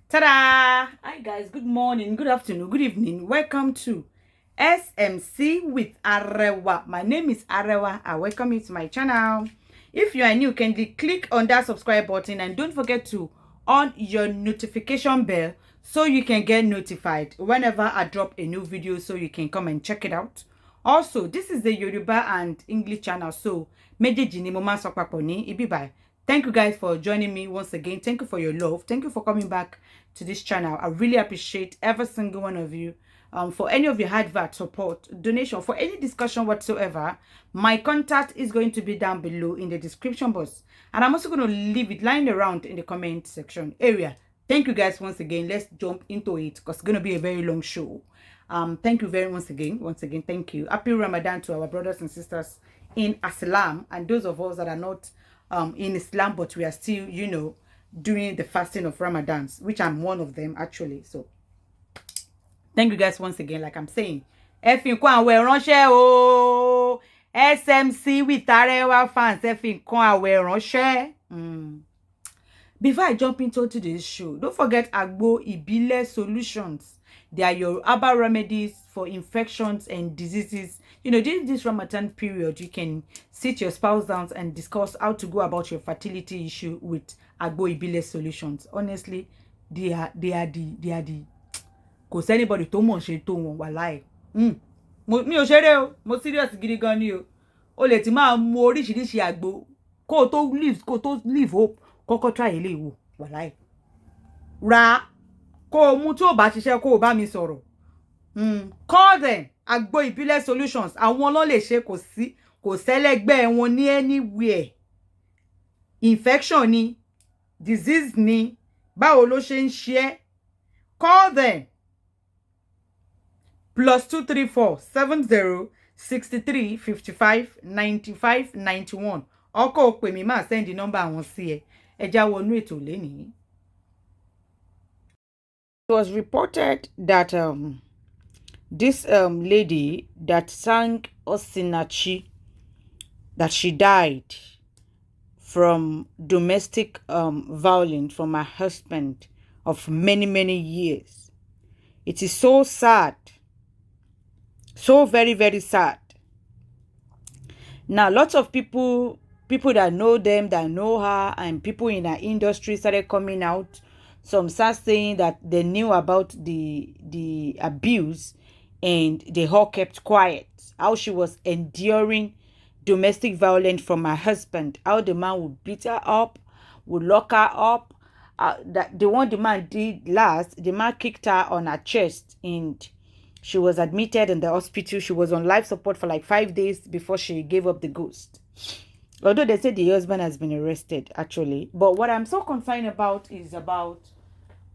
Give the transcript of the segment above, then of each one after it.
Ta-da! Hi guys, good morning, good afternoon, good evening. Welcome to SMC with Arewa. My name is Arewa. I welcome you to my channel. If you are new, kindly click on that subscribe button and don't forget to on your notification bell so you can get notified whenever I drop a new video so you can come and check it out. Also, this is the Yoruba and English channel, so méjèèjì ni mo máa sọ papọ̀ ní ibi báyìí. Thank you guys for joining me once again. Thank you for your love. Thank you for coming back to this channel. I really appreciate every single one of you. For any of your advert support, donation, for any discussion whatsoever, my contact is going to be down below in the description box. And I'm also going to leave it lying around in the comment section area. Thank you guys once again. Let's jump into it because it's going to be a very long show. Thank you very once again, thank you. Happy Ramadan to our brothers and sisters in Islam and those of us that are not in Islam, but we are still, doing the fasting of Ramadans, which I'm one of them actually. So thank you guys once again. Like I'm saying, SMC with Arewa fans, Before I jump into today's show, don't forget Agbo Ibile Solutions. They are your herbal remedies for infections and diseases. During this Ramadan period, you can sit your spouse down and discuss how to go about your fertility issue with Agbo Ibile Solutions. Honestly, they are the cause anybody tó mọ̀ ṣe tó wọn wàláì. Mi ò ṣeré o, mo serious gidi gan ni o. O lè ti máa mu oríṣiríṣi àgbo kó tó live hope kọ́kọ́ try eléyìí wò wàláì. Ra kó mú tí ò bá ṣiṣẹ́ kó bá mi sọ̀rọ̀. Call them Agbo Ibile Solutions. Àwọn ló lè ṣe kò sẹ́lẹ́gbẹ́ wọn ní anywhere. Infection ni, disease ni, báwo ló ṣe ń ṣe. Call them +234 70 63 55 95 91. Ọkọ pè mí máa send the number àwọn sí ẹ. Ẹ já wọnú ètò lénìí. It was reported that this lady that sang osinachi, that she died from domestic violence from her husband of many years. It is so sad, so very sad. Now lots of people that know them, that know her, and people in her industry started coming out. Some start saying that they knew about the abuse and they all kept quiet. How she was enduring domestic violence from her husband. How the man would beat her up, would lock her up. That the one the man did last, the man kicked her on her chest and she was admitted in the hospital. She was on life support for like 5 days before she gave up the ghost. Although they say the husband has been arrested, actually. But what I'm so concerned about is about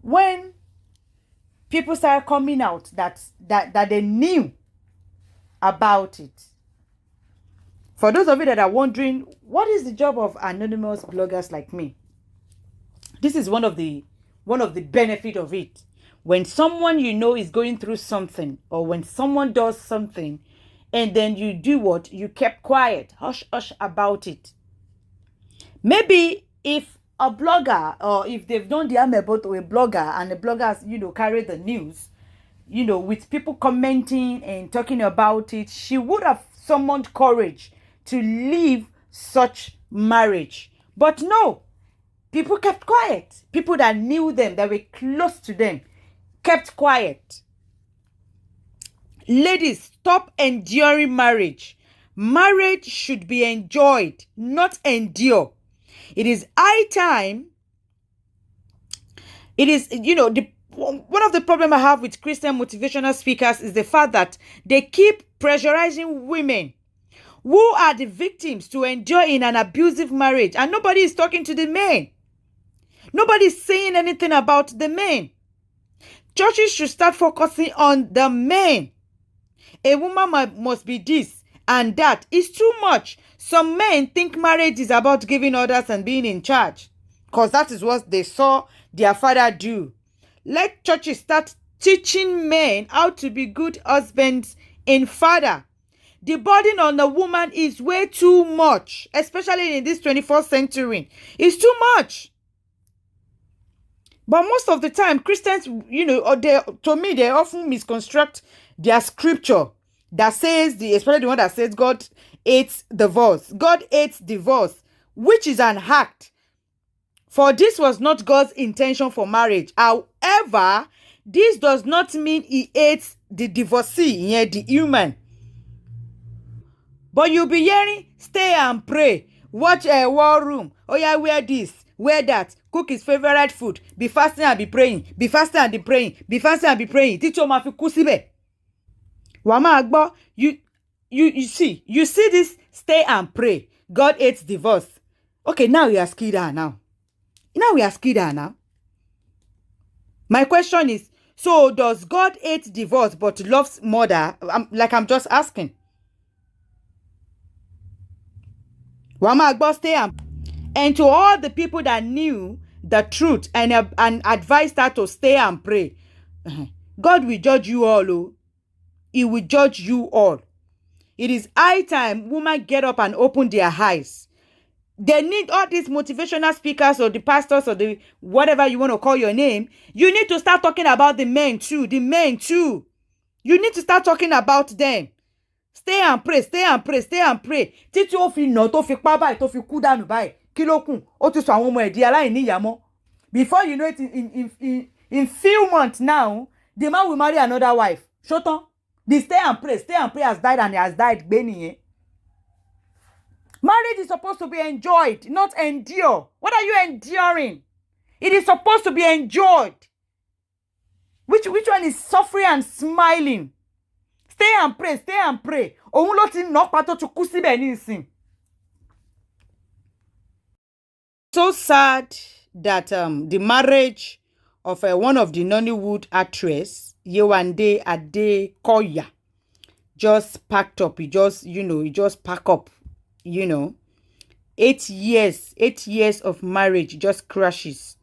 when people start coming out that they knew about it. For those of you that are wondering, what is the job of anonymous bloggers like me? This is one of the benefit of it. When someone is going through something, or when someone does something, and then you do what? You kept quiet, hush about it. Maybe if a blogger, or if they've done the amebo to a blogger, and the bloggers, carry the news, with people commenting and talking about it, she would have summoned courage to leave such marriage. But no, people kept quiet. People that knew them, that were close to them, kept quiet. Ladies, stop enduring marriage. Marriage should be enjoyed, not endure. It is high time. It is, one of the problems I have with Christian motivational speakers is the fact that they keep pressurizing women who are the victims to endure in an abusive marriage, and nobody is talking to the men. Nobody is saying anything about the men. Churches should start focusing on the men. A woman must be this and that. It's too much. Some men think marriage is about giving orders and being in charge, because that is what they saw their father do. Let churches start teaching men how to be good husbands and father. The burden on the woman is way too much, especially in this 21st century. It's too much. But most of the time, Christians, or to me, they often misconstruct their scripture that says, especially the one that says God hates divorce. God hates divorce, which is an act. For this was not God's intention for marriage. However, this does not mean he hates the divorcee, the human. But you'll be hearing, stay and pray, watch a war room, oh yeah, wear this, wear that, cook his favorite food, be fasting and be praying, be fasting and be praying, be fasting and be praying. Títí o máa fi kú síbẹ̀. Wàá máa gbọ́, you see this, stay and pray, God hates divorce. Okay, now we are skilled now. My question is, so does God hate divorce but loves murder? I'm just asking. Stay and to all the people that knew the truth and advised her to stay and pray, God will judge you all. Oh. He will judge you all. It is high time women get up and open their eyes. They need all these motivational speakers or the pastors or the whatever you want to call your name. You need to start talking about the men too. You need to start talking about them. Stay and pray. Títí ó fi nà tó fi pa báyìí tó fi kú dànù báyìí. Kí ló kù? Ó ti sọ àwọn ọmọ ẹ̀ di aláìníyàá mọ́. Before you know it, in few months now, the man will marry another wife. Ṣótán. The stay and pray has died and he has died gbé nìyẹn. Marriage is supposed to be enjoyed, not endure. What are you enduring? It is supposed to be enjoyed. Which one is suffering and smiling? Stay and pray. Òun ló ti nà pa tó ti kú síbẹ̀ nísìn. So sad that the marriage of one of the Nollywood actress, Yewande Adegoke, just packed up. He just pack up. 8 years of marriage just crashes.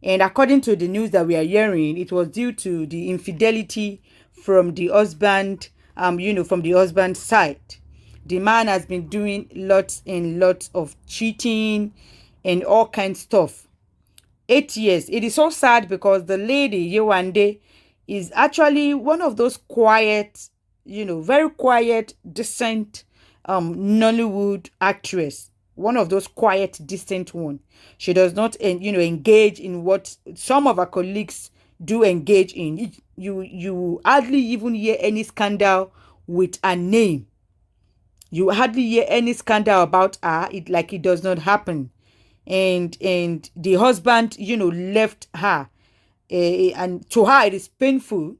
And according to the news that we are hearing, it was due to the infidelity from the husband, from the husband's side. The man has been doing lots and lots of cheating and all kinds of stuff. 8 years. It is so sad because the lady, Yewande, is actually one of those quiet, very quiet, decent Nollywood actress. One of those quiet, distant one. She does not, engage in what some of her colleagues do engage in. You hardly even hear any scandal with her name. You hardly hear any scandal about her. It does not happen. And the husband, left her. And to her, it is painful.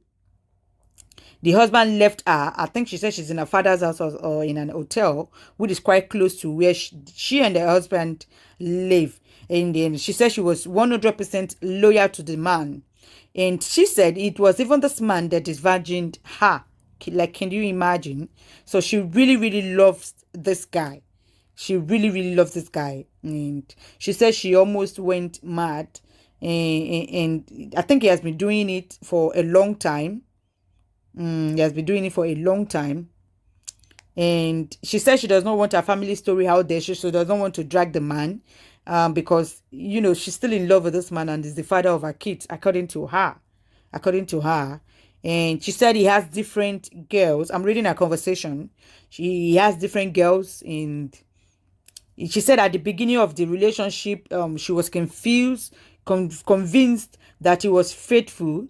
The husband left her. I think she said she's in her father's house or in an hotel, which is quite close to where she and her husband live. And then she said she was 100% loyal to the man. And she said it was even this man that disvirgined her. Can you imagine? So she really, really loves this guy. And she said she almost went mad. And I think he has been doing it for a long time. And she said she does not want her family story out there. She does not want to drag the man because, she's still in love with this man and is the father of her kids, according to her. And she said he has different girls. I'm reading her conversation. He has different girls. And she said at the beginning of the relationship, she was confused, convinced that he was faithful.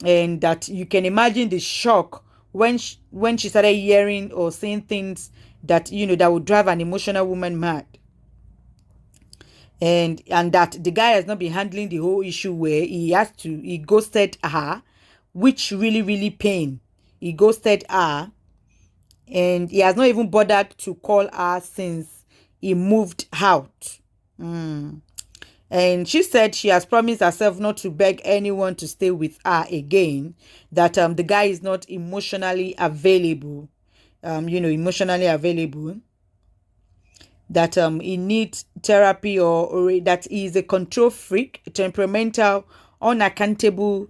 And that you can imagine the shock when she started hearing or seeing things that that would drive an emotional woman mad. And that the guy has not been handling the whole issue where he ghosted her, which really, really pain. He ghosted her, and he has not even bothered to call her since he moved out. And she said she has promised herself not to beg anyone to stay with her again, that the guy is not emotionally available, that he needs therapy or that he is a control freak, temperamental, unaccountable,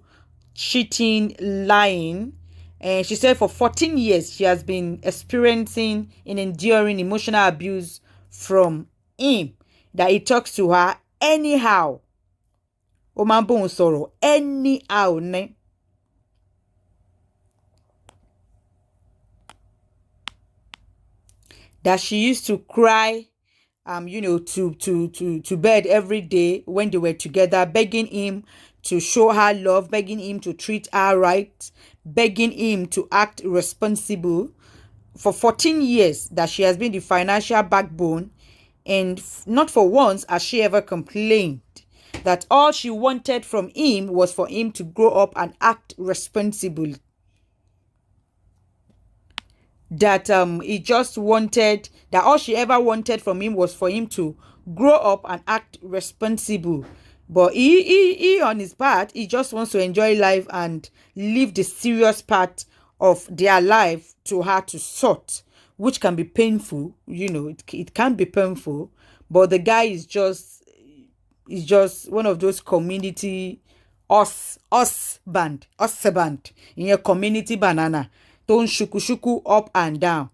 cheating, lying. And she said for 14 years she has been experiencing and enduring emotional abuse from him, that he talks to her anyhow, ó máa ń bóun sọ̀rọ̀ anyhow ni. That she used to cry, to bed every day when they were together, begging him to show her love, begging him to treat her right, begging him to act responsible. For 14 years that she has been the financial backbone, and not for once has she ever complained. That all she wanted from him was for him to grow up and act responsible. That he just wanted, that all she ever wanted from him was for him to grow up and act responsible. But he on his part, he just wants to enjoy life and leave the serious part of their life to her to sort, which can be painful. It can be painful. But the guy is just one of those community us band in your community banana. Don't shuku up and down.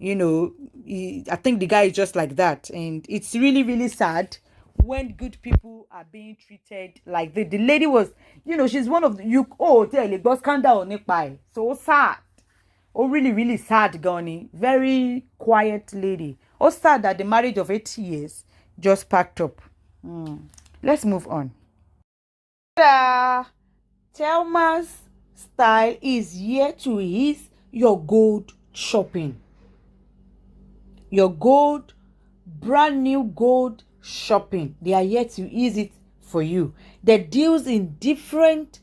I think the guy is just like that. And it's really, really sad when good people are being treated like this. The lady was, she's one of the scandal. So sad. Oh, really, really sad, Goni. Very quiet lady. Oh, sad that the marriage of 8 years just packed up. Let's move on. Thelma's style is here to ease your gold shopping. Your brand new gold shopping. They are here to ease it for you. The deals in different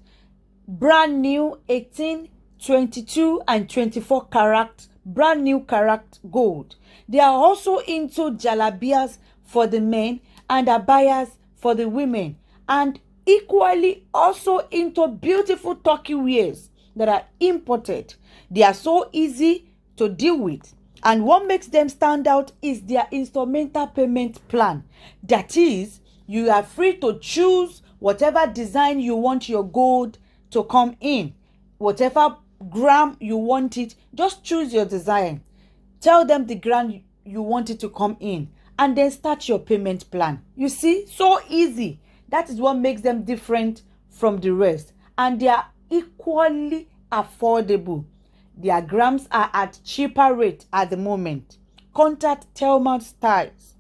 brand new 18, 22 and 24 karat brand new karat gold. They are also into jalabias for the men and abayas for the women, and equally also into beautiful turkey wears that are imported. They are so easy to deal with, and what makes them stand out is their instrumental payment plan. That is, you are free to choose whatever design you want your gold to come in, whatever gram you want it. Just choose your design, tell them the gram you want it to come in, and then start your payment plan. You see, so easy. That is what makes them different from the rest, and they are equally affordable. Their grams are at cheaper rate at the moment. Contact Thelma Styles.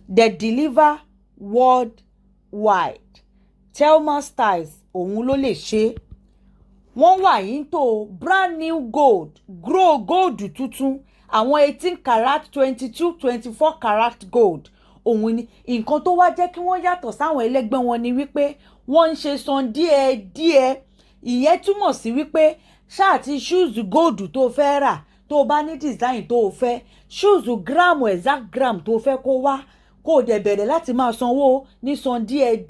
They deliver worldwide. Thelma Styles, òun ló lè ṣe. Wọ́n wà into brand new gold, gold tuntun, àwọn 18 karat, 22, 24 karat gold. Òun ni nǹkan tó wá jẹ́ kí wọ́n yàtọ̀ sáwọn ẹlẹ́gbẹ́ wọn ni wípé wọ́n ń ṣe san díẹ̀. Ìyẹn túmọ̀ sí wípé ṣáà ti shoes gold tó fẹ́ rà, tó bá ní design tó fẹ́, shoes gram exact gram tó fẹ́ kó wá, kó dẹ̀ bẹ̀rẹ̀ láti máa sanwó ní san díẹ̀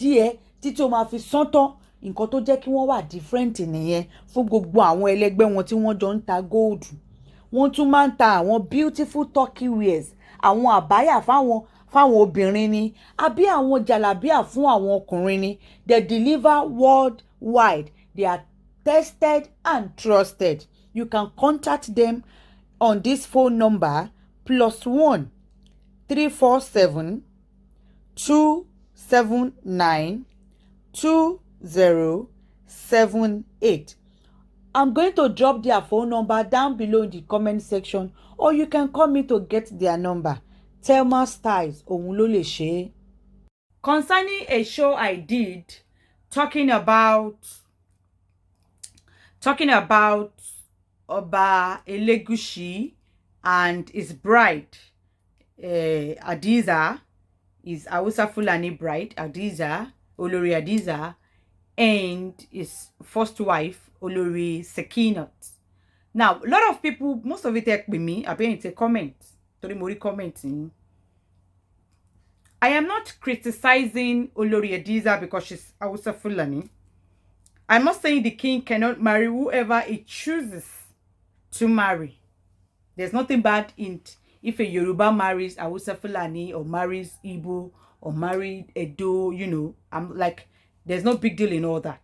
títí ó máa fi san tán. Nǹkan tó jẹ́ kí wọ́n wà different nìyẹn fún gbogbo àwọn ẹlẹ́gbẹ́ wọn tí wọ́n jọ ń ta gold. Wọ́n tún máa ń ta àwọn beautiful turkey wears, àwọn àbáyà fáwọn obìnrin ni, àbí àwọn jàlábíà fún àwọn ọkùnrin ni. They deliver worldwide. They are tested and trusted. You can contact them on this phone number +1 347 279 2078. I'm going to drop their phone number down below in the comment section, or you can call me to get their number. Thelma Styles, òun ló lè ṣe. Concerning a show I did talking about Oba Elegushi and his bride, Hadiza, his Hausa Fulani bride, Hadiza, Olori Hadiza, and his first wife, Olori Sekinat. Now, a lot of people, most of it take with me, I've been in comments. Commenting. I am not criticizing Olori Hadiza because she's Hausa Fulani. I'm not saying the king cannot marry whoever he chooses to marry. There's nothing bad in if a Yoruba marries Hausa Fulani or marries Igbo or married Edo, I'm like, there's no big deal in all that.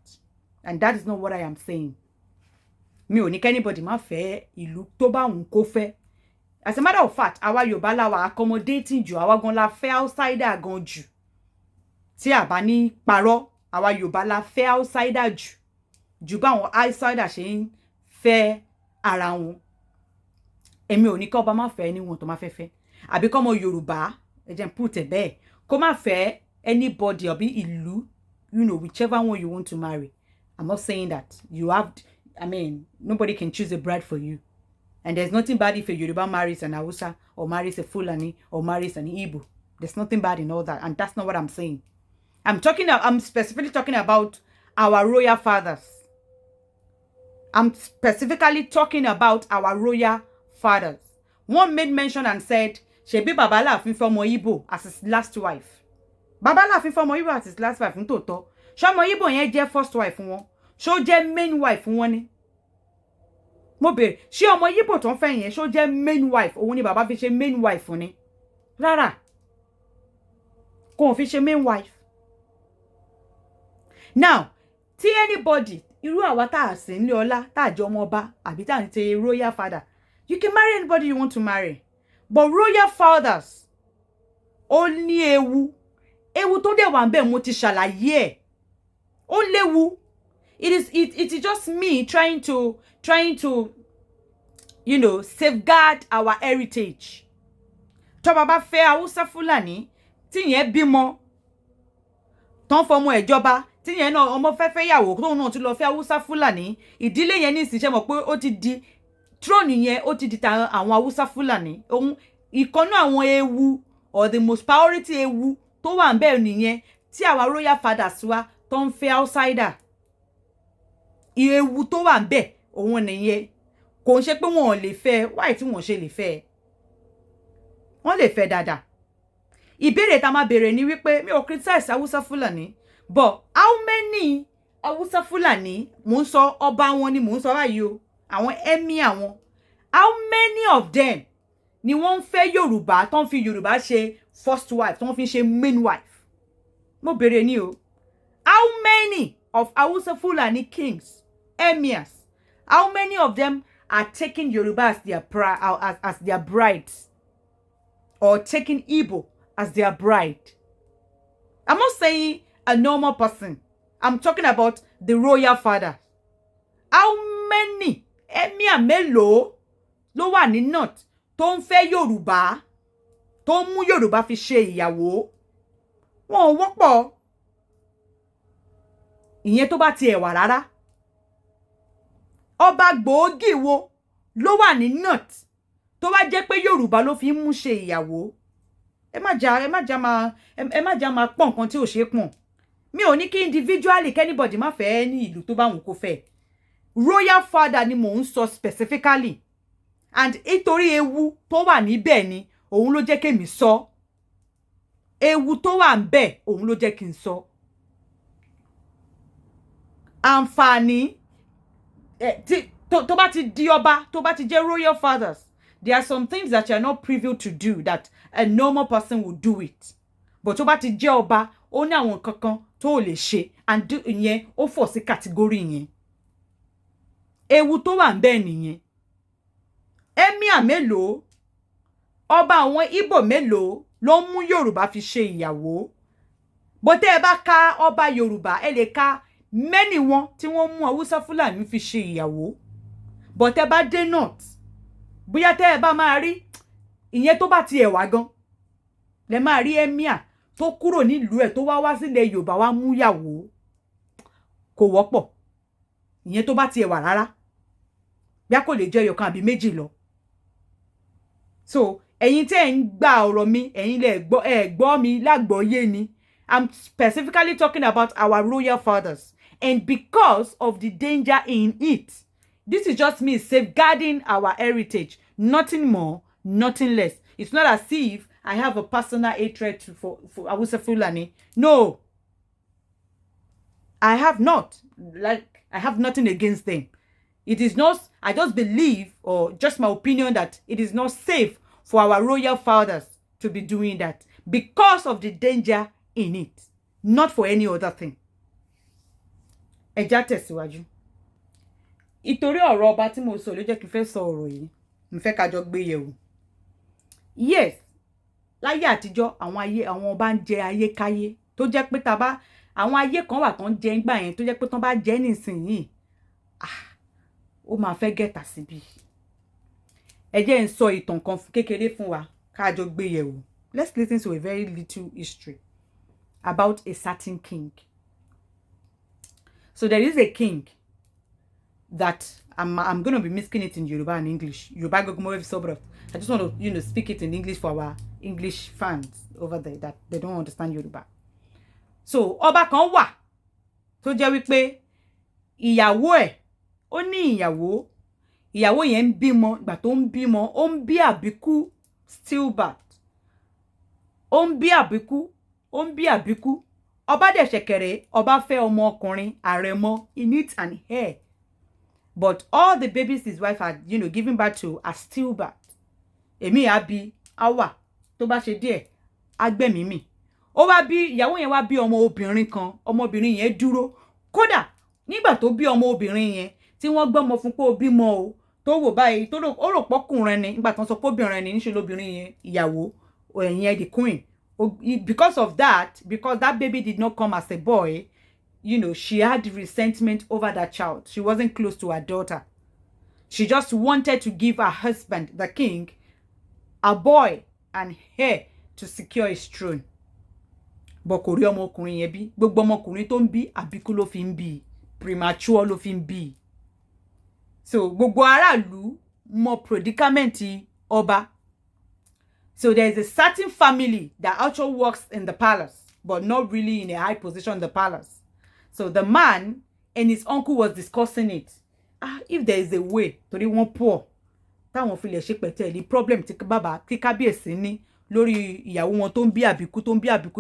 And that is not what I am saying. Mi ò ní anybody má fẹ́ ìlú tó bá wùn kó fẹ́. As a matter of fact, àwa Yorùbá la wà accommodating jù, àwa gan la fẹ́ outsider gan jù. tí a bá ní parọ́ àwa Yorùbá la fẹ́ outsider jù bá àwọn outsider ṣe ń fẹ́ ara wọn. Èmi ò ní kí ọba má fẹ́ anyone tó má fẹ́ àbí kọ́ ọmọ Yorùbá ẹ jẹ́ n put ẹ̀ bẹ́ẹ̀ kó má fẹ́ anybody àbí ìlú, you know, whichever one you want to marry. I'm not saying that you have, I mean, nobody can choose a bride for you. And there's nothing bad if a Yoruba marries an Hausa or marries a Fulani or marries an Igbo. There's nothing bad in all that. And that's not what I'm saying. I'm specifically talking about our royal fathers. I'm specifically talking about our royal fathers. One made mention and said, Shebi Baba Laafin fọ́mọ Igbo as his last wife. Baba Laafin fọ́mọ Igbo as his last wife. Nítòótọ́. Ṣọmọ Igbo yẹn jẹ́ first wife fún wọn. Ṣó jẹ́ main wife fún wọn ni. Mo bèrè, ṣé ọmọ Igbo tó ń fẹ́ yẹn ṣó jẹ́ main wife? Òun ni bàbá fi ṣe main wife fún ni. Rárá. Kò fi ṣe main wife. Now, tí anybody, irú àwa tá a sì nílé ọlá, tá a jẹ́ ọmọ ọba, àbí tá a ń ṣe royal father, you can marry anybody you want to marry. But royal fathers, ó ní ewu. Ewu tó dẹ̀ wà ńbẹ̀ mo ti ṣàlàyé ẹ̀. Ó léwu. It is just me trying to, you know, safeguard our heritage. Tó bá bá fẹ́ Hausa Fulani, tí yẹn bímọ, tán fọmọ ẹ̀ jọba, tí yẹn náà ọmọ fẹ́ yàwó, tó náà tún lọ fẹ́ Hausa Fulani, ìdílé yẹn ní ìsìnṣẹ́ mọ̀ pé ó ti di throne yẹn, ó ti di ta àwọn Hausa Fulani. Ohun ìkànnú àwọn ewu or the most priority ewu tó wà ńbẹ̀ nìyẹn tí àwa royal fathers wa tó ń fẹ́ outsider. Ewu tó wà ńbẹ̀ òun nìyẹn. Kò ń ṣe pé wọn ò lè fẹ́, why tí wọ́n ṣe lè fẹ́? Wọ́n lè fẹ́ dáadáa. Ìbéèrè tá máa béèrè ni wípé mi ò criticize Hausa Fulani, but how many Hausa Fulani, mò ń sọ ọba wọn ni mò ń sọ báyìí o, àwọn emir wọn, how many of them ni wọ́n ń fẹ́ Yorùbá tó ń fi Yorùbá ṣe first wife, tó ń fi ṣe main wife? Mo béèrè ni o. How many of Hausa Fulani kings, emirs, how many of them are taking Yoruba as their brides, or taking Igbo as their bride? I'm not saying a normal person. I'm talking about the royal father. How many emir mélòó ló wà ní north tó ń fẹ́ Yorùbá, tó ń mú Yorùbá fi ṣe ìyàwó? Wọn ò wọ́pọ̀. Ìyẹn tó bá tiẹ̀ wà rárá. Ọba gbòógì wo ló wà ní north tó bá jẹ́ pé Yorùbá ló fi ń mú ṣe ìyàwó? Ẹ má jà máa pọ́n nǹkan tí ò ṣe pọ́n. Mi ò ní kí individually anybody má fẹ́ ní ìlú tó bá wù kó fẹ́. Royal father ni mò ń sọ specifically. And ìtorí ewu tó wà níbẹ̀ ni òun ló jẹ́ kémi sọ. Ewu tó wà ńbẹ̀ òun ló jẹ́ kí n sọ. Àǹfààní tó bá ti di ọba, tó bá ti jẹ́ royal fathers, there are some things that you are not privy to do that a normal person would do it. But tó bá ti jẹ́ ọba, ó ní àwọn kankan tó lè ṣe, and do ìyẹn ó fọ̀ sí category yẹn. Ewu tó wà ńbẹ̀ nìyẹn. Emir mélòó, ọba àwọn Igbo mélòó ló mú Yorùbá fi ṣe ìyàwó? Bó tẹ́ ẹ bá ká ọba Yorùbá, ẹ lè ká many wọn tí wọ́n mú Hausa Fulani fi ṣe ìyàwó. Bó tẹ́ bá dé north, bóyá tẹ́ ẹ bá máa rí ìyẹn tó bá tiẹ̀ wá gan, lẹ máa rí emir tó kúrò nílùú ẹ̀ tó wá sílẹ̀ Yorùbá wá mú ìyàwó. Kò wọ́pọ̀. Ìyẹn tó bá tiẹ̀ wà rárá. Bí a kò lè jẹ́ ẹyọ̀kan àbí méjì lọ. So, ẹ̀yin tẹ́ ń gba ọ̀rọ̀ mi, ẹ̀yin lẹ gbọ́ mi lágbọ́yé ni. I'm specifically talking about our royal fathers. And because of the danger in it, this is just me safeguarding our heritage. Nothing more, nothing less. It's not as if I have a personal hatred for Hausa Fulani. No. I have not. Like, I have nothing against them. It is not, I just believe, or just my opinion, that it is not safe for our royal fathers to be doing that because of the danger in it, not for any other thing. Ẹ já tẹ̀síwájú. Ìtorí ọ̀rọ̀ ọba tí mo sọ ló jẹ́ kí n fẹ́ sọ ọ̀rọ̀ yìí. Mo fẹ́ ká jọ gbé yẹ̀wò. Yes, láyé àtijọ́ àwọn ọba ń jẹ ayékáyé tó jẹ́ pé tá bá àwọn ayé kan wà tán jẹ ńgbà yẹn tó jẹ́ pé tán bá jẹ nísìnyí ó máa fẹ́ gẹ̀tà síbi. Ẹ jẹ́ n sọ ìtàn kan kékeré fún wa ká jọ gbé yẹ̀wò. Let's listen to a very little history about a certain king. So there is a king that I'm going to be mixing it in Yoruba and English. Yoruba Gogumowe Sobrot. I just want to, speak it in English for our English fans over there that they don't understand Yoruba. So, ọba kan wà tó jẹ́ wípé ìyàwó ẹ̀ ó ní ìyàwó yẹn ń bímọ ìgbà tó ń bímọ ó ń bí àbíkú stillbirth. Ó ń bí àbíkú ọba dẹ̀ ṣẹ̀kẹ̀rẹ̀ ọba fẹ́ ọmọ ọkùnrin àrẹ̀mọ in it and hair. But all the babies his wife had, given birth to are stillbirth. Èmi àbí àwa tó bá ṣe díẹ̀ agbẹ̀mí mi. Ó wá bí ìyàwó yẹn wá bí ọmọ obìnrin kan, ọmọbìnrin yẹn dúró. Kódà nígbà tó bí ọmọ obìnrin yẹn tí wọ́n gbọ́mọ fún pé ó bímọ o tó wò báyìí tó ó rò pọ́kùnrin ni nígbà tó ń sọ pé obìnrin ni níṣe lóbìnrin yẹn ìyàwó ẹ̀yẹn the queen. Because of that, because that baby did not come as a boy, she had resentment over that child. She wasn't close to her daughter. She just wanted to give her husband, the king, a boy and heir to secure his throne. But kò rí ọmọkùnrin yẹn bí. Gbogbo ọmọkùnrin tó ń bí àbíkú ló fi ń bí. Premature ló fi ń bí. So gbogbo aráàlú mọ predicament ọba. So there is a certain family that actually works in the palace, but not really in a high position in the palace. So the man and his uncle was discussing it. If there is a way, torí wọ́n poor, táwọn fi lè ṣe pẹ̀tẹ́lì problem tí bàbá tí kábíyèsí ní lórí ìyàwó wọn tó ń bí àbíkú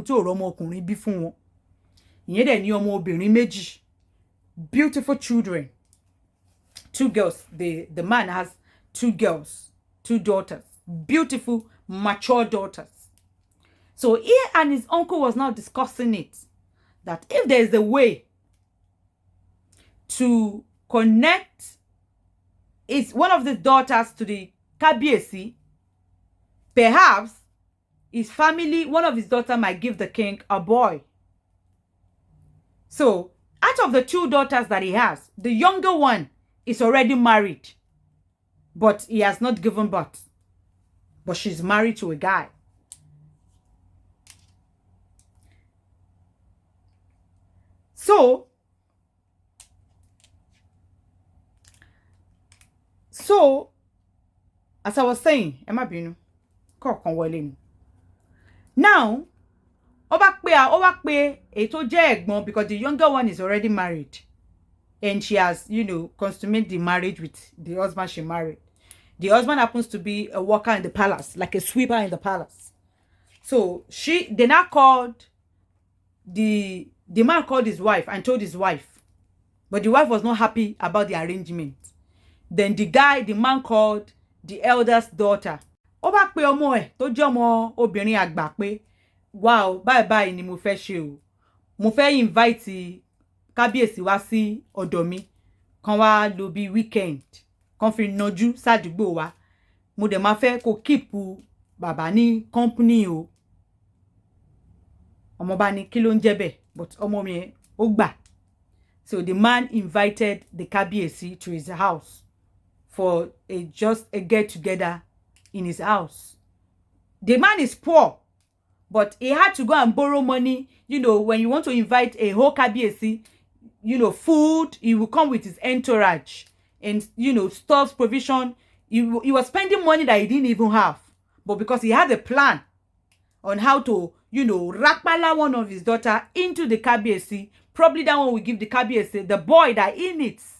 tí ò rọ́mọ ọkùnrin bí fún wọn. Ìyẹn dẹ̀ ní ọmọ obìnrin méjì. Beautiful children. 2 girls. The man has 2 girls, 2 daughters. Beautiful, mature daughters. So he and his uncle was now discussing it. That if there is a way to connect one of the daughters to the Kábíyèsí, perhaps his family, one of his daughters might give the king a boy. So out of the 2 daughters that he has, the younger one is already married, but he has not given birth. But she's married to a guy. So as I was saying, Emma Binu, now, ó wá pé ètò jẹ́ ẹ̀gbọ́n because the younger one is already married. And she has, consummated the marriage with the husband she married. The husband happens to be a worker in the palace, like a sweeper in the palace. So they now called, the man called his wife and told his wife. But the wife was not happy about the arrangement. Then the man called the eldest daughter. Ó bá pè ọmọ ẹ̀ tó jẹ́ ọmọ obìnrin àgbà pé, wow, bye ni mo fẹ́ ṣe o. Mo fẹ́ invite Kábíyèsí wá sí ọ̀dọ̀ mi. Kan wá lò bí weekend. Kan fi nájú sádùúgbò wa. Mo dẹ̀ máa fẹ́ kó keep bàbá ní company o. Ọmọ bá ní kí ló ń jẹ́ bẹ́ẹ̀, but ọmọ mi ó gbà. So the man invited the Kábíyèsí to his house for just a get together in his house. The man is poor, but he had to go and borrow money. When you want to invite a whole Kábíyèsí, food, he will come with his entourage and, stuff, provision. He was spending money that he didn't even have. But because he had a plan on how to, rapala one of his daughter into the Kábíyèsí, probably that one will give the Kábíyèsí the boy that he needs.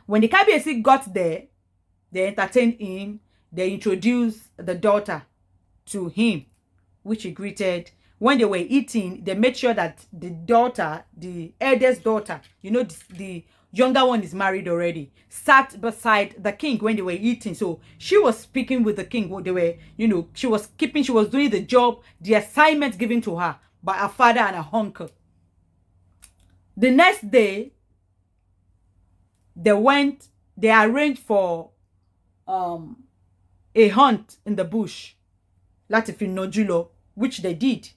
When the Kábíyèsí got there, they entertained him. They introduced the daughter to him, which he greeted. When they were eating, they made sure that the daughter, the eldest daughter, the younger one is married already, sat beside the king when they were eating. So she was speaking with the king. They were, she was doing the job, the assignment given to her by her father and her uncle. The next day, they arranged for a hunt in the bush, láti fi nájú lọ, which they did.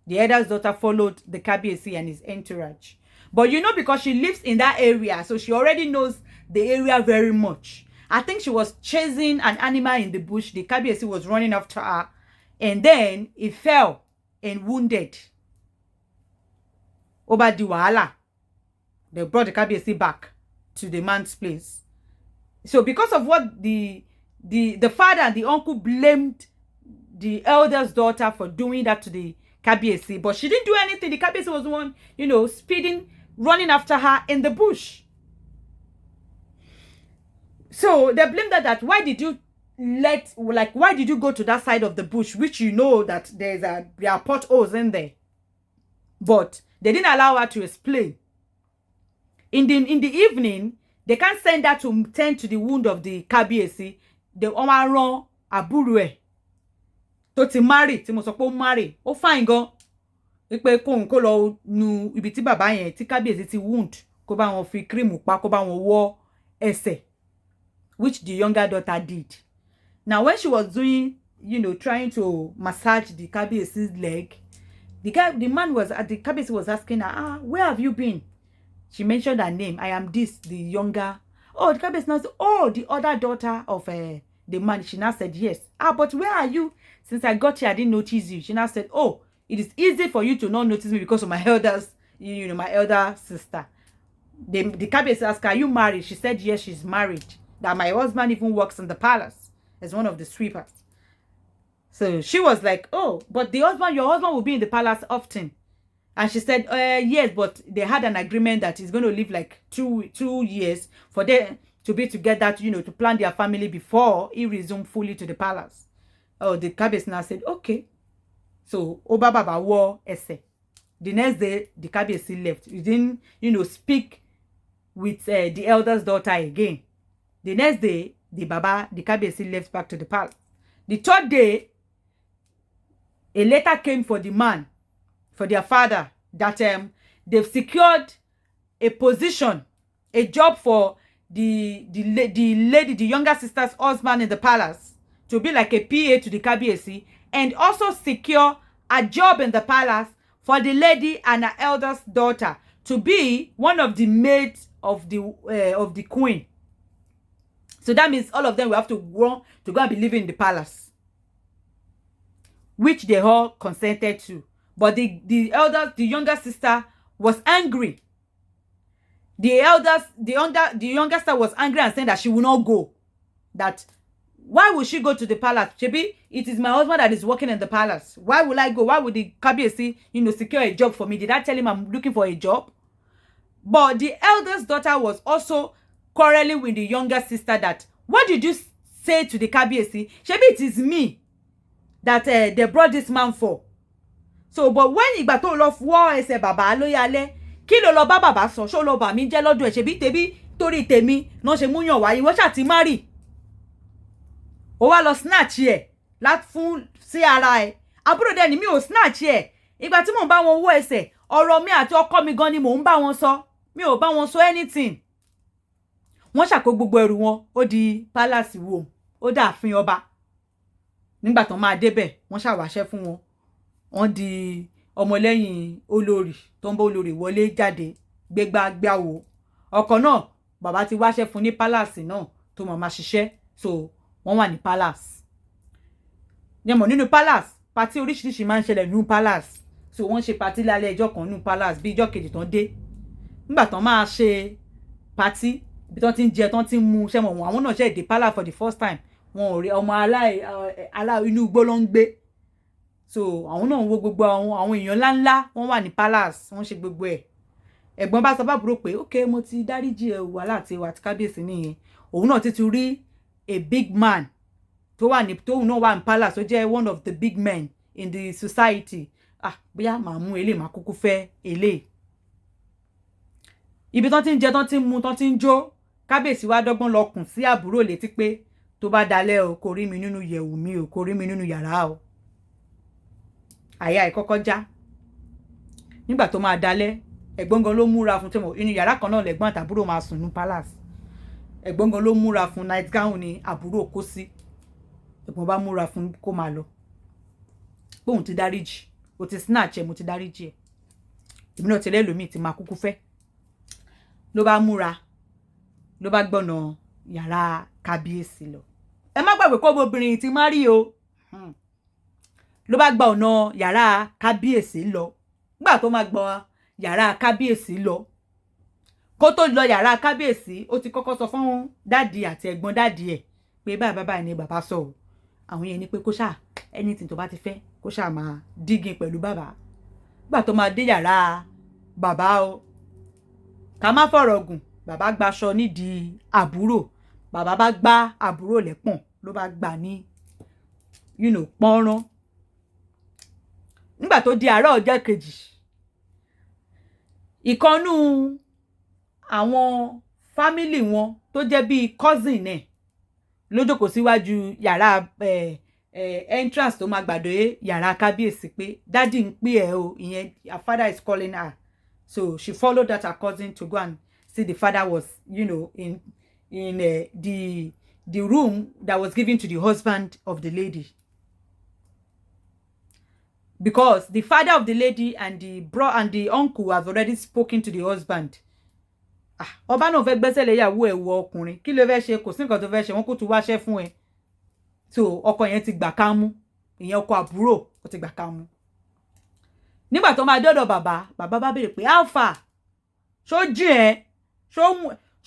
The eldest daughter followed the Kabiyesi and his entourage. But you know, because she lives in that area, so she already knows the area very much. I think she was chasing an animal in the bush. The Kabiyesi was running after her. And then it fell and wounded. Over the wahala. They brought the Kabiyesi back to the man's place. So because of what the father and the uncle blamed the eldest daughter for doing that to the Kabiyesi, but she didn't do anything. The Kabiyesi was the one, you know, speeding, running after her in the bush. So they blamed her that why did you why did you go to that side of the bush, which you know that there are potholes in there? But they didn't allow her to explain. In the evening, they can't send her to tend to the wound of the Kabiyesi. They run àbúrò tó ti marry, tí mo sọ pé ó marry, ó fine gan. Wípé kóhun kó lọ nu ibi tí bàbá yẹn tí Kabiyesi ti wound, kó bá wọn fi cream pa, kó bá wọn wọ ẹsẹ̀, which the younger daughter did. Now when she was doing, you know, trying to massage the Kabiyesi's leg, the man was at the Kabiyesi was asking her, where have you been? She mentioned her name. I am this, the younger. Oh, the Kabiyesi now said, oh, the other daughter of the man. She now said, yes. But where are you? Since I got here, I didn't notice you. She now said, oh, it is easy for you to not notice me because of my elders, you know, my elder sister. The Kabiyesi asked her, are you married? She said, yes, she's married. That my husband even works in the palace as one of the sweepers. So she was like, oh, but your husband will be in the palace often. And she said, yes, but they had an agreement that he's going to live like two years for them to be together, you know, to plan their family before he resumed fully to the palace. Oh, the Kabiyesi now said, okay. So Oba Baba wore ese. The next day, the Kabiyesi left. He didn't, you know, speak with the eldest daughter again. The next day, the Kabiyesi left back to the palace. The third day, a letter came for the man, for their father, that they've secured a position, a job for the lady, the younger sister's husband in the palace, to be like a PA to the Kabiyesi, and also secure a job in the palace for the lady and her eldest daughter to be one of the maids of the queen. So that means all of them will have to go and be living in the palace, which they all consented to. But the younger sister was angry. The younger sister was angry and saying that she will not go. That why would she go to the palace? Shebi, it is my husband that is working in the palace. Why will I go? Why would the Kabiyesi, you know, secure a job for me? Did I tell him I'm looking for a job? But the eldest daughter was also quarreling with the younger sister that, what did you say to the Kabiyesi? Shebi, it is me that they brought this man for. So, but when ìgbà tó lọ fọ́ ẹsẹ̀ bàbá lóyalẹ́, kí ló lọ bá bàbá sọ? Ṣó lọ bà mí jẹ́ lọ́dún ẹ̀, ṣebí tèmi torí tèmi náà ṣe múyàn wá, ìwọ ṣá ti marry. Ó wá lọ snatch ẹ̀ láti fún sí ara ẹ̀. Àbúrò dẹ̀ ni mi ò snatch ẹ̀. Ìgbà tí mò ń bá wọn wọ́ ẹsẹ̀, ọ̀rọ̀ mi àti ọkọ mi gan ni mò ń bá wọn sọ. Mi ò bá wọn sọ anything. Wọ́n ṣàkó gbogbo ẹrù wọn, ó di palace wo, ó dààfin ọba. Nígbà tán máa débẹ̀, wọ́n ṣàwáṣẹ́ fún wọn. Wọ́n di ọmọlẹ́yìn olórí tó ń bá olórí wọlé jáde gbégbá gbáwo. Ọkọ náà bàbá ti wáṣẹ́ fún ní palace náà tó máa ṣiṣẹ́. So wọ́n wà ní palace. Yẹmọ̀ nínú palace, party oríṣiríṣi máa ń ṣẹlẹ̀ nínú palace. So wọ́n ṣe party lálẹ́ ẹjọ́ kan nínú palace bí ìjọ́ kejì tán dé. Nígbà tán máa ṣe party, ibi tán ti ń jẹ tán ti ń mu ṣẹ́mọ̀ wọn, àwọn náà ṣe dé palace for the first time. Wọn ò rí ọmọ alá inú igbó ló ń gbé. So àwọn náà wo gbogbo àwọn èèyàn ńláńlá wọ́n wà ní palace, wọ́n ṣe gbogbo ẹ̀. Ẹ̀gbọ́n bá sọ bábúrò pé okay, mo ti dáríjì ẹ wà láti wà tí Kábíyèsí nìyẹn. Òun náà ti rí a big man tóun náà wà ní palace, ó jẹ́ one of the big men in the society. Bóyá màá mú eléyìí, màá kúkú fẹ́ eléyìí. Ibi tán ti ń jẹ, tán ti ń mu, tán ti ń jó, Kábíyèsí wá dọ́gbọ́n lọ kùn sí àbúrò létí pé tó bá dalẹ́ o, kò rí mi nínú yẹ̀wù mi o, kò rí mi nínú yàrá o. Àyà ìkọ́kọ́ já. Nígbà tó máa dalẹ́, ẹ̀gbọ́n gan ló múra fún tẹ́mọ̀, inú yàrá kan náà lẹ̀gbọ́n àtàbúrò máa sùn ní palace. Ẹ̀gbọ́n gan ló múra fún, night gown ni àbúrò kó sí. Ẹ̀gbọ́n bá múra fún kó máa lọ. Bóun ti dáríjì, o ti snatch ẹ mo ti dáríjì ẹ èmi náà ti lẹ́lòmíì tí máa kúkú fẹ́ ló bá múra ló bá gbọ́nà yàrá kábíyèsí lọ ẹ má gbàgbé kó obìnrin ti má rí o ló bá gba ọ̀nà yàrá kábíyèsí lọ nígbà tó máa gba yàrá kábíyèsí lọ kó tó lọ yàrá kábíyèsí ó ti kọ́kọ́ sọ fún dáàdì àti ẹ̀gbọ́n dáàdì ẹ̀ pé báyìí ni bàbá sọ o àwọn yẹn ni pé kó ṣáà anything tó bá ti fẹ́ kó ṣáà máa dígin pẹ̀lú bàbá nígbà tó máa dé yàrá bàbá o ká má fọ̀rọ̀ gùn bàbá gbaṣọ nídìí àbúrò bàbá bá gbá àbúrò lẹ́pọ̀n ló bá gbà ní pọ́nrán nígbà tó di àárọ̀ ọjọ́ kejì ìkànnú àwọn fámìlì wọn tó jẹ́ bíi cousin ẹ̀ ló jókòó síwájú yàrá entrance tó máa gbàdé yàrá kábíyèsí pé dádì ń pè ẹ́ o ìyẹn her father is calling her so she followed that her cousin to go and see the father was in the room that was given to the husband of the lady because the father of the lady and the uncle have already spoken to the husband ọba náà fẹ́ gbẹ́sẹ̀ lé ìyàwó ẹ̀ wọ ọkùnrin kí ló fẹ́ ṣe kò sí nǹkan tó fẹ́ ṣe wọ́n kò tún wáṣẹ́ fún ẹ so ọkọ yẹn ti gbà ká mú ìyẹn ọkọ àbúrò ó ti gbà ká mú nígbà tó máa dọ́dọ̀ bàbá bá béèrè pé alpha ṣó jí ẹ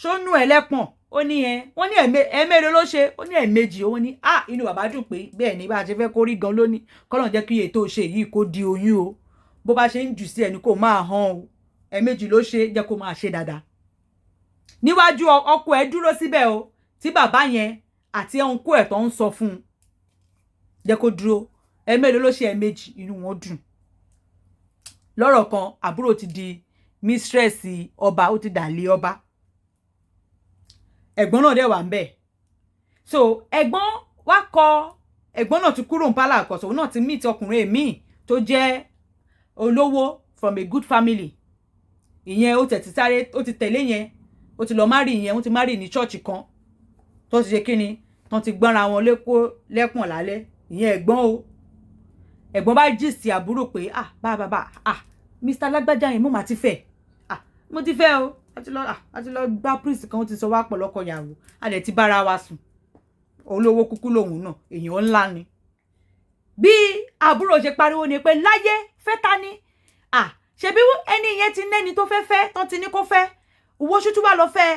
ṣó nù ẹ lẹ́pọ̀n ó ní ẹ wọ́n ní ẹ̀ẹ́mẹ́rin ló ṣe ó ní ẹ̀ẹ́mẹ́jì ó ní inú bàbá dùn pé bẹ́ẹ̀ ni bá a ṣe fẹ́ kó rí gan lónìí kọ́lọ́n jẹ́ kí ètò ṣe yìí kó di oyún o bó bá ṣe ń jù sí ẹni kó máa hàn o ẹ̀ẹ́mẹ́jì ló ṣe jẹ́ kó máa ṣe dáadáa níwájú ọkọ ẹ̀ dúró síbẹ̀ o tí bàbá yẹn àti ọ̀nkú ẹ̀ tó ń sọ fún un jẹ́ kó dúró ẹ̀ẹ́mẹ́rin ló ṣe ẹ̀ẹ́mẹ́jì inú wọn dùn lọ́rọ̀ kan àbúrò ti di mistress ọba ó ti dàlé ọba ẹ̀gbọ́n náà dẹ̀ wà ń bẹ̀ so ẹ̀gbọ́n náà ti kúrò ní pálá àkọsọ òun náà ti meet ọkùnrin míì tó jẹ́ olówó from a good family ìyẹn ó ti tẹ̀lé yẹn ó ti lọ márì ìyẹn ó ti márì ní church kan tó ti ṣe kíni tán ti gbọ́nra wọn lẹ́pọ̀n lálẹ́ ìyẹn ẹ̀gbọ́n bá jí sí àbúrò pé bàbá Mr. lágbájá yẹn mo mà ti fẹ́ mo ti fẹ́ o àti lọ gbá priest kan ó ti sọ wá pọ̀ lọ́kọ yàwó a dẹ̀ ti bára wa sùn olówó kúkú lòun náà èèyàn ńlá ni bí àbúrò ṣe pariwo ni pé láyé fẹ́ ta ni ṣebí ẹni yẹn ti nẹ́ni tó fẹ́ tán ti ní kó fẹ́ owó ṣútú wà lọ fẹ́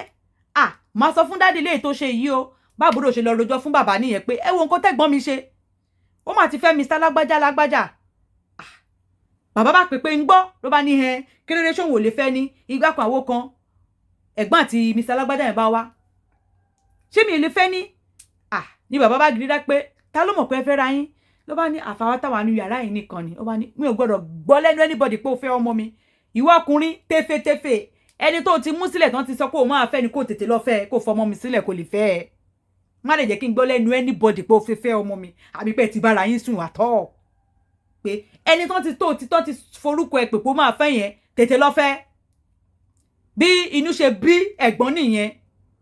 máa sọ fún dádì léè tó ṣe yìí o báàbúrò ṣe lọ rojọ́ fún bàbá nìyẹn pé ẹ wo nǹkan tẹ́gbọ́n mi ṣe ó mà ti fẹ́ Mr. lágbájá bàbá bá pè pé ń gbọ́ ló bá ní kí ló dé ṣóun ò lè fẹ́ ní igbá kan àwo kan ẹ̀gbọ́n àti Mr. lágbájá yẹn bá wá ṣé mi ò lè fẹ́ ní ni bàbá bá gidi dá pé ta ló mọ̀ pé ẹ fẹ́ ra yín ló bá ní àfàwátàwà ní yàrá yìí nìkan ni ó bá ní mi ò gbọ́dọ̀ gbọ́ lẹ́nu anybody pé ó fẹ́ ọmọ mi ìwọ ọkùnrin tẹ́fẹ́tẹ́fẹ́ ẹni tó ti mú sílẹ̀ tán ti sọ pé òun máa fẹ́ ni kó tètè lọ fẹ́ kó fọmọ mi sílẹ̀ kó lè fẹ́ ẹ má lè jẹ́ kí n gbọ́ lẹ́nu anybody pé ó fẹ́ ọmọ mi àbí pé ti bára yín sùn àtọ́ pé ẹni tán ti forúkọ ẹ pé kó máa fẹ́ yẹn tètè lọ fẹ́ bí inú ṣe bí ẹ̀gbọ́n nìyẹn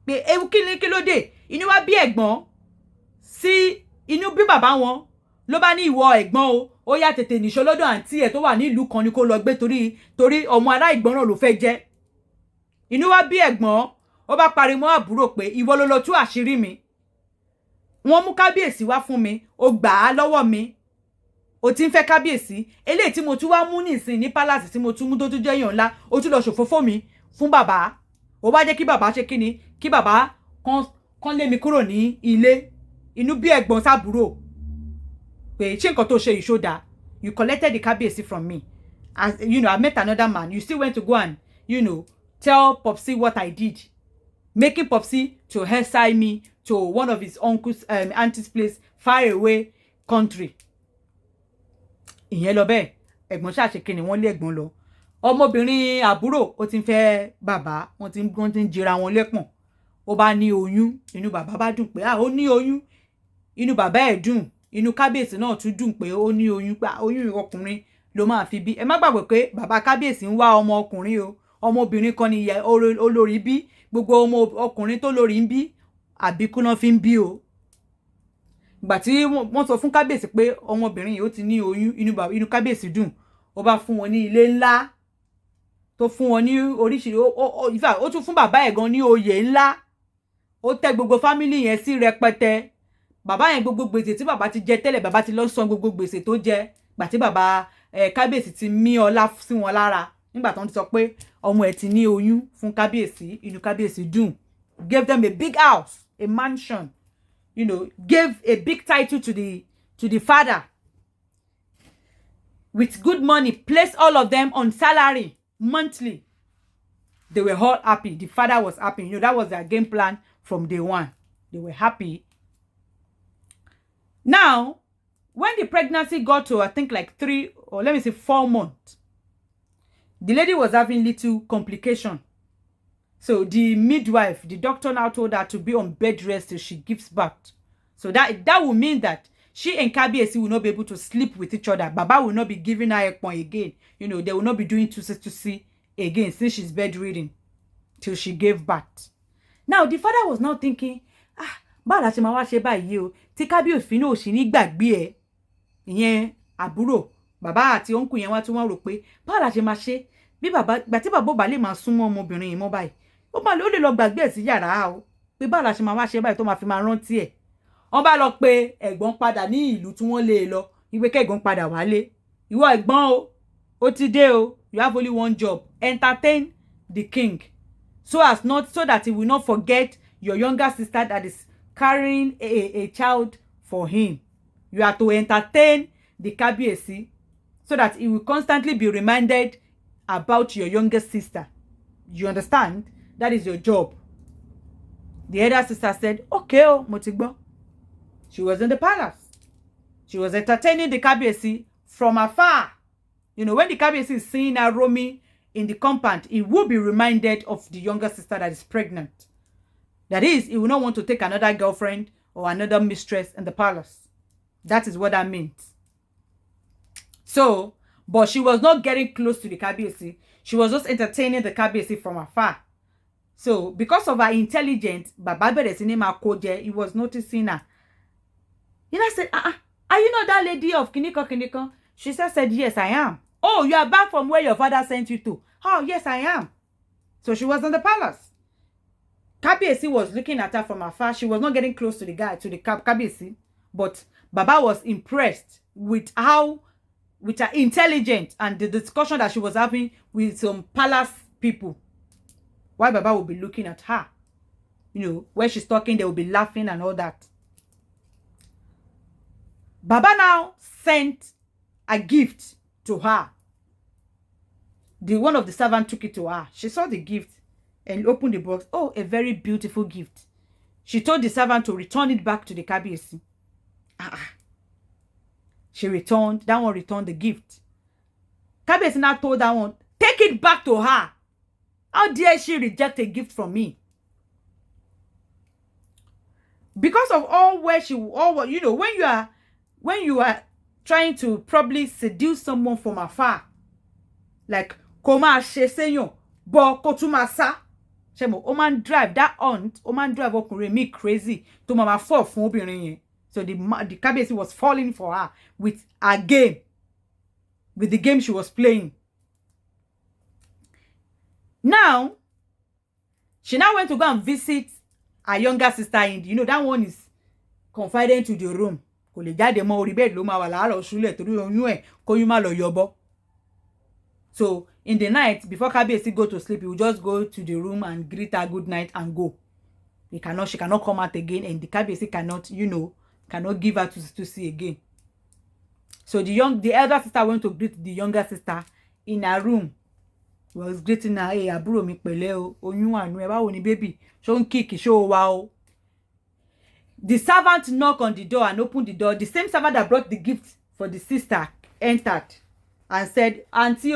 pé ewu kí ló dé inú wá bí ẹ̀gbọ́n sí inú bí bàbá wọn ló bá ní ìwọ ẹ̀gbọ́n o ó yá tètè nìṣó lọ́dọ̀ àǹtí ẹ̀ tó wà ní ìlú kan ni kó lọ gbé torí ọmọ ará ìgbọ́ràn ló fẹ́ jẹ́ inú wá bí ẹ̀gbọ́n ó bá pariwo àbúrò pé ìwọ ló lọ tú àṣírí mi wọ́n mú kábíyèsí wá fún mi ó gbà á lọ́wọ́ mi ó ti ń fẹ́ kábíyèsí eléyìí tí mo tún wá mú nísìn ní pálásì tí mo tún mú tó tún jẹ́ èèyàn ńlá ó tún lọ ṣòfófó mi fún bàbá ó wá jẹ́ kí bàbá ṣe kíni kí bàbá kán lé mi kúrò ní ilé inú bí ẹ̀gbọ́n sábúrò pé ṣé nǹkan tó ṣe ìṣódà you collected the kábíyèsí from me as I met another man you still went to go and tell Popsy what I did making Popsy to hairstyle me to one of his uncle's auntie's place far away country ìyẹn lọ bẹ́ẹ̀ ẹ̀gbọ́n ṣàṣe kíni wọ́n lé ẹ̀gbọ́n lọ ọmọbìnrin àbúrò ó ti ń fẹ́ bàbá wọ́n ti ń jira wọn lẹ́pọ̀n ó bá ní oyún inú bàbá bá dùn pé ó ní oyún inú bàbá ẹ̀ dùn inú kábíyèsí náà tún dùn pé ó ní oyún pé oyún ọkùnrin ló máa fi bí ẹ má gbàgbé pé bàbá kábíyèsí ń wá ọmọ ọkùnrin o ọmọbìnrin kan ni olórí bí gbogbo ọmọ ọkùnrin tó lórí ń bí àbíkú náà fi ń bí o ìgbà tí wọ́n sọ fún kábíyèsí pé ọmọbìnrin yìí ó ti ní oyún inú kábíyèsí dùn ó bá fún wọn ní ilé ńlá tó fún wọn ní oríṣiríṣi in fact ó tún fún bàbá ẹ̀ gan ní oyè ńlá ó tẹ́ gbogbo family yẹn sí rẹpẹtẹ bàbá yẹn gbogbo gbèsè tí bàbá ti jẹ tẹ́lẹ̀ bàbá ti lọ san gbogbo gbèsè tó jẹ gbà tí bàbá kábíyèsí ti mí ọlá sí wọn lára nígbà tó ń sọ pé ọmọ ẹ̀ ti ní oyún fún kábíyèsí inú kábíyèsí dùn gave them a big house a mansion gave a big title to the father with good money placed all of them on salary monthly. They were all happy. The father was happy. That was their game plan from day one. They were happy. Now, when the pregnancy got to, I think like 3 or let me say 4 months, the lady was having little complication. So the midwife, the doctor now told her to be on bed rest till she gives birth. So that will mean that she and Kabiyesi will not be able to sleep with each other. Baba will not be giving her ekpon again. They will not be doing to see again since she's bedridden till she gave birth. Now, the father was now thinking, báwo la ṣe máa wá ṣe báyìí o tí Kábíyèsí náà ò sì ní gbàgbé ẹ̀ ìyẹn àbúrò bàbá àti òǹkù yẹn wá tí wọ́n rò pé báwo la ṣe máa ṣe bí bàbá gbà tí bàbá ò bá lè máa súnmọ́ ọmọbìnrin yìí mọ́ báyìí ó lè lọ gbàgbé ẹ̀ sí yàrá o pé báwo la ṣe máa wá ṣe báyìí tó máa fi máa rántí ẹ̀ wọ́n bá lọ pé ẹ̀gbọ́n padà ní ìlú tí wọ́n lè lọ ìwé kẹ́gbọ́n padà wálé ìwọ ẹ̀gbọ́n o ó ti dé o you have only one job entertain the king so that he will not forget your younger sister that is carrying a child for him. You have to entertain the Kábíyèsí so that he will constantly be reminded about your younger sister. You understand? That is your job. The elder sister said, okay, mo ti gbọ́. She was in the palace. She was entertaining the Kábíyèsí from afar. When the Kábíyèsí is seeing her roaming in the compound, he will be reminded of the younger sister that is pregnant. That is, he will not want to take another girlfriend or another mistress in the palace. That is what that means. So, but she was not getting close to the Kábíyèsí. She was just entertaining the Kábíyèsí from afar. So, because of her intelligence, Baba bẹ̀rẹ̀ sí ní máa kó jẹ, he was noticing her. I said, are you not that lady of Kiniko? She said, yes, I am. Oh, you are back from where your father sent you to. Oh, yes, I am. So she was in the palace. Kábíyèsí was looking at her from afar. She was not getting close to the Kábíyèsí, but Baba was impressed with her intelligence and the discussion that she was having with some palace people. Why Baba will be looking at her? When she's talking, they will be laughing and all that. Baba now sent a gift to her. One of the servants took it to her. She saw the gift and opened the box. Oh, a very beautiful gift. She told the servant to return it back to the Kábíyèsí. She returned. That one returned the gift. Kábíyèsí now told that one, take it back to her. How dare she reject a gift from me? Because of when you are trying to probably seduce someone from afar, like koma shesenyo, bo kotumasa. Shemo, Oman drive that aunt, Oman drive ọkùnrin me crazy to mama fall fún obìnrin yẹn. So the Kábíyèsí was falling for her with her game, with the game she was playing. Now, she now went to go and visit her younger sister in that one is confided to the room. Kò lè jáde mọ́ orí bed ló máa wà láàárọ̀ ṣúlẹ̀ torí oyún ẹ̀ kóyún má lọ yọbọ. So in the night, before Kábíyèsí go to sleep, he will just go to the room and greet her good night and go. She cannot come out again, and the Kábíyèsí cannot give her to see again. So the elder sister went to greet the younger sister in her room. He was greeting her, hey, àbúrò mi pẹ̀lẹ́ o, oyún àánú ẹ báwo ni baby, ṣó ń kick ṣó wá o. The servant knocked on the door and opened the door. The same servant that brought the gift for the sister entered and said, Auntie,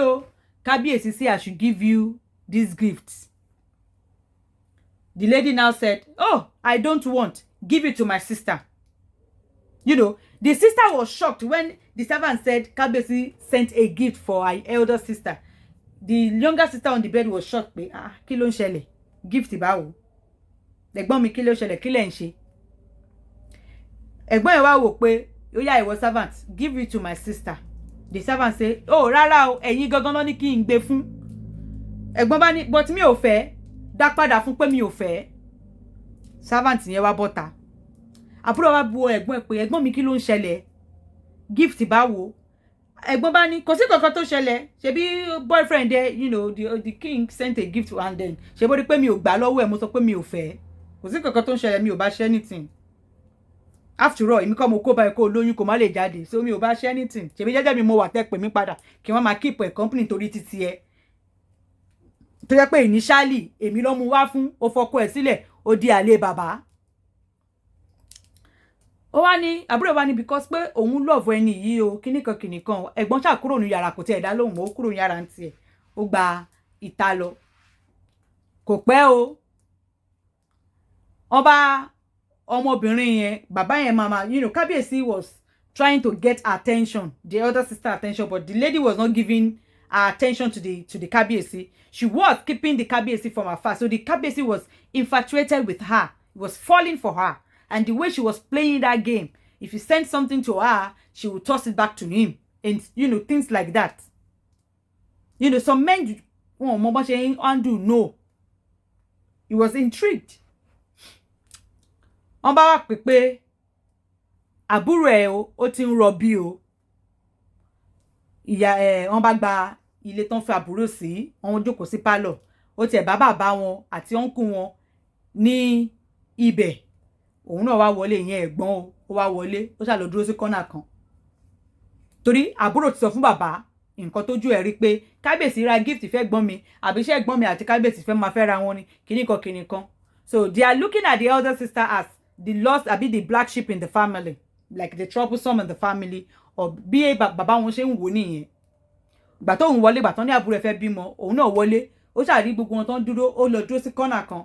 Kábíyèsí say I should give you these gifts. The lady now said, oh, I don't want. Give it to my sister. The sister was shocked when the servant said Kábíyèsí sent a gift for her elder sister. The younger sister on the bed was shocked. Kí ló ń ṣẹlẹ̀? Gift báwo? Ẹ̀gbọ́n mi kí ló ṣẹlẹ̀? Kí lẹ̀ ń ṣe? Ẹ̀gbọ́n ẹ̀ wá wò pé, ó yá ìwọ servant, give it to my sister. The servant say, oh rárá o, ẹ̀yin gangan ló ní kí n gbé fún. Ẹ̀gbọ́n bá ní, but mi ò fẹ́, dá padà fún pé mi ò fẹ́. Servant yẹn wá bọ́ta. Àbúrò wa bu ẹ̀gbọ́n ẹ̀ pé ẹ̀gbọ́n mi kí ló ń ṣẹlẹ̀? Gift báwo? Ẹ̀gbọ́n bá ní kò sí kankan tó ṣẹlẹ̀. Ṣebí boyfriend ẹ, you know, the king sent a gift and then ṣe bó rí pé mi ò gbà lọ́wọ́ ẹ̀, mo sọ pé mi ò fẹ́. Kò sí kankan tó ń ṣẹlẹ̀, mi ò bá ṣe anything. After all, èmi kọ́ mo kó báyìí kó lóyún kó má lè jáde. So mi ò bá ṣe anything. Ṣebí jẹ́jẹ́ mi mo wà tẹ́ pè mí padà kí wọ́n máa keep ẹ̀ company torí títí ẹ. Tó jẹ́ pé initially èmi ló mú wá fún, ó fọkọ ẹ̀ sílẹ̀, ó di àlè bàbá. Ó wá ní àbúrò wa ní because pé òun love ẹni yìí o, kíníkan ẹ̀gbọ́n ṣá kúrò ní yàrá kò tiẹ̀ dá lóhùn, ó kúrò ní yàrá ntí ẹ̀, ó gba ìta lọ. Kò pẹ́ o. Ọba ọmọbìnrin yẹn, bàbá yẹn mama, you know, Kábíyèsí was trying to get attention, the elder sister attention, but the lady was not giving her attention to the Kábíyèsí. She was keeping the Kábíyèsí from afar. So the Kábíyèsí was infatuated with her. He was falling for her. And the way she was playing that game, if you send something to her, she would toss it back to him. And, you know, things like that. You know, some men, no. He was intrigued. Wọ́n bá wá pè pé àbúrò ẹ̀ o, ó ti ń rọbí o. Ìyá wọ́n bá gba ilé tán fẹ́ àbúrò sí, wọ́n jókòó sí pálọ̀. Ó tiẹ̀ bá bàbá wọn àti uncle wọn ní ibẹ̀. Òun náà wá wọlé, ìyẹn ẹ̀gbọ́n o, ó wá wọlé, ó ṣá lọ dúró sí corner kan. Torí àbúrò ti sọ fún bàbá nǹkan tójú ẹ̀ rí pé Kábíyèsí ra gift fẹ́ gbọ́n mi, àbí ṣé ẹ̀gbọ́n mi àti Kábíyèsí fẹ́ máa fẹ́ ra wọn ni, kíníkan. So they are looking at the elder sister as the lost, àbí the black sheep in the family, like the troublesome in the family, or bí bàbá wọn ṣe ń wò nìyẹn. Ìgbà tó ń wọlé, ìgbà tán ní àbúrò ẹ̀ fẹ́ bímọ, òun náà wọlé, ó ṣàrí gbogbo wọn tán dúró, ó lọ dúró sí corner kan.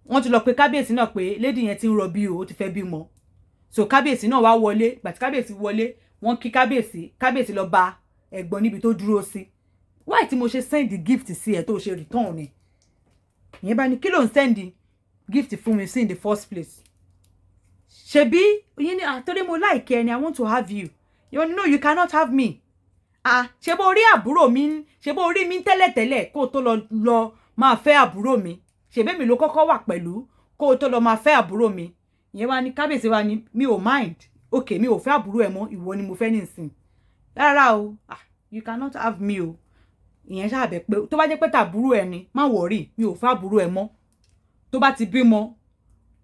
Wọ́n ti lọ pé Kábíyèsí náà pé lady yẹn ti ń rọbí o, ó ti fẹ́ bímọ. So Kábíyèsí náà wá wọlé, ìgbà tí Kábíyèsí wọlé, wọ́n kí Kábíyèsí lọ bá ẹ̀gbọ́n níbi tó dúró sí. Why tí mo ṣe send the gift sí ẹ tó ṣe return ni? Ìyẹn bá ní kí ló ń send the gift fún mi sí in the first place? Ṣebí yín ní àtọ́rí mo like ẹ ni, I want to have you. You know you cannot have me. Ṣé bó rí àbúrò mi, ṣé bó rí mi tẹ́lẹ̀tẹ́lẹ̀ kó tó lọ máa fẹ́ àbúrò mi. Ṣebí mi ló kọ́kọ́ wà pẹ̀lú kó tó lọ máa fẹ́ àbúrò mi. Ìyẹn wá ní Kábíyèsí wá ní mi ò mind. Okay, mi ò fẹ́ àbúrò ẹ mọ́, ìwọ ni mo fẹ́ nísìn. Rárá o, you cannot have me o. Ìyẹn ṣá bẹ̀ pé tó bá jẹ́ pé tàbúrò ẹ ni, má worry, mi ò fẹ́ àbúrò ẹ mọ́. Tó bá ti bímọ,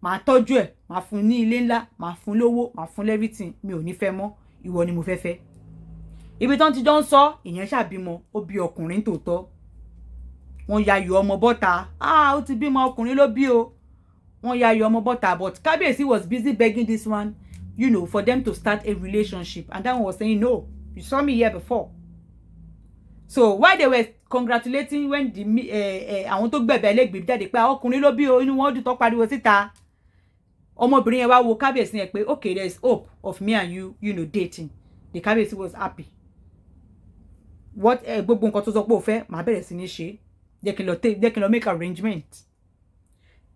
màá tọ́jú ẹ̀, màá fún ní ilé ńlá, màá fún lówó, màá fún everything, mi ò ní fẹ́ mọ́, ìwọ ni mo fẹ́ fẹ́. Ibi tán ti jọ ń sọ, ìyẹn ṣá bímọ, ó bí ọkùnrin tòótọ́. Wọ́n yayọ̀ ọmọ bọ́ta. Ó ti bímọ, ọkùnrin ló bí o. Wọ́n yayọ̀ ọmọ bọ́ta, but Kábíyèsí was busy begging this one, you know, for them to start a relationship. And that one was saying, no, you saw me here before. So while they were congratulating, when the àwọn tó gbẹ̀bẹ̀ lẹ́gbẹ̀ẹ́ jáde pé ọkùnrin ló bí o, inú wọn dùn tó pariwo síta. Ọmọbìnrin yẹn wá wo Kábíyèsí yẹn pé okay, there is hope of me and you, you know, dating. The Kábíyèsí was happy. What gbogbo nǹkan tó sọ pé ó fẹ́, màá bẹ̀rẹ̀ sí ní ṣe. Jẹ́ kí n lọ make arrangement.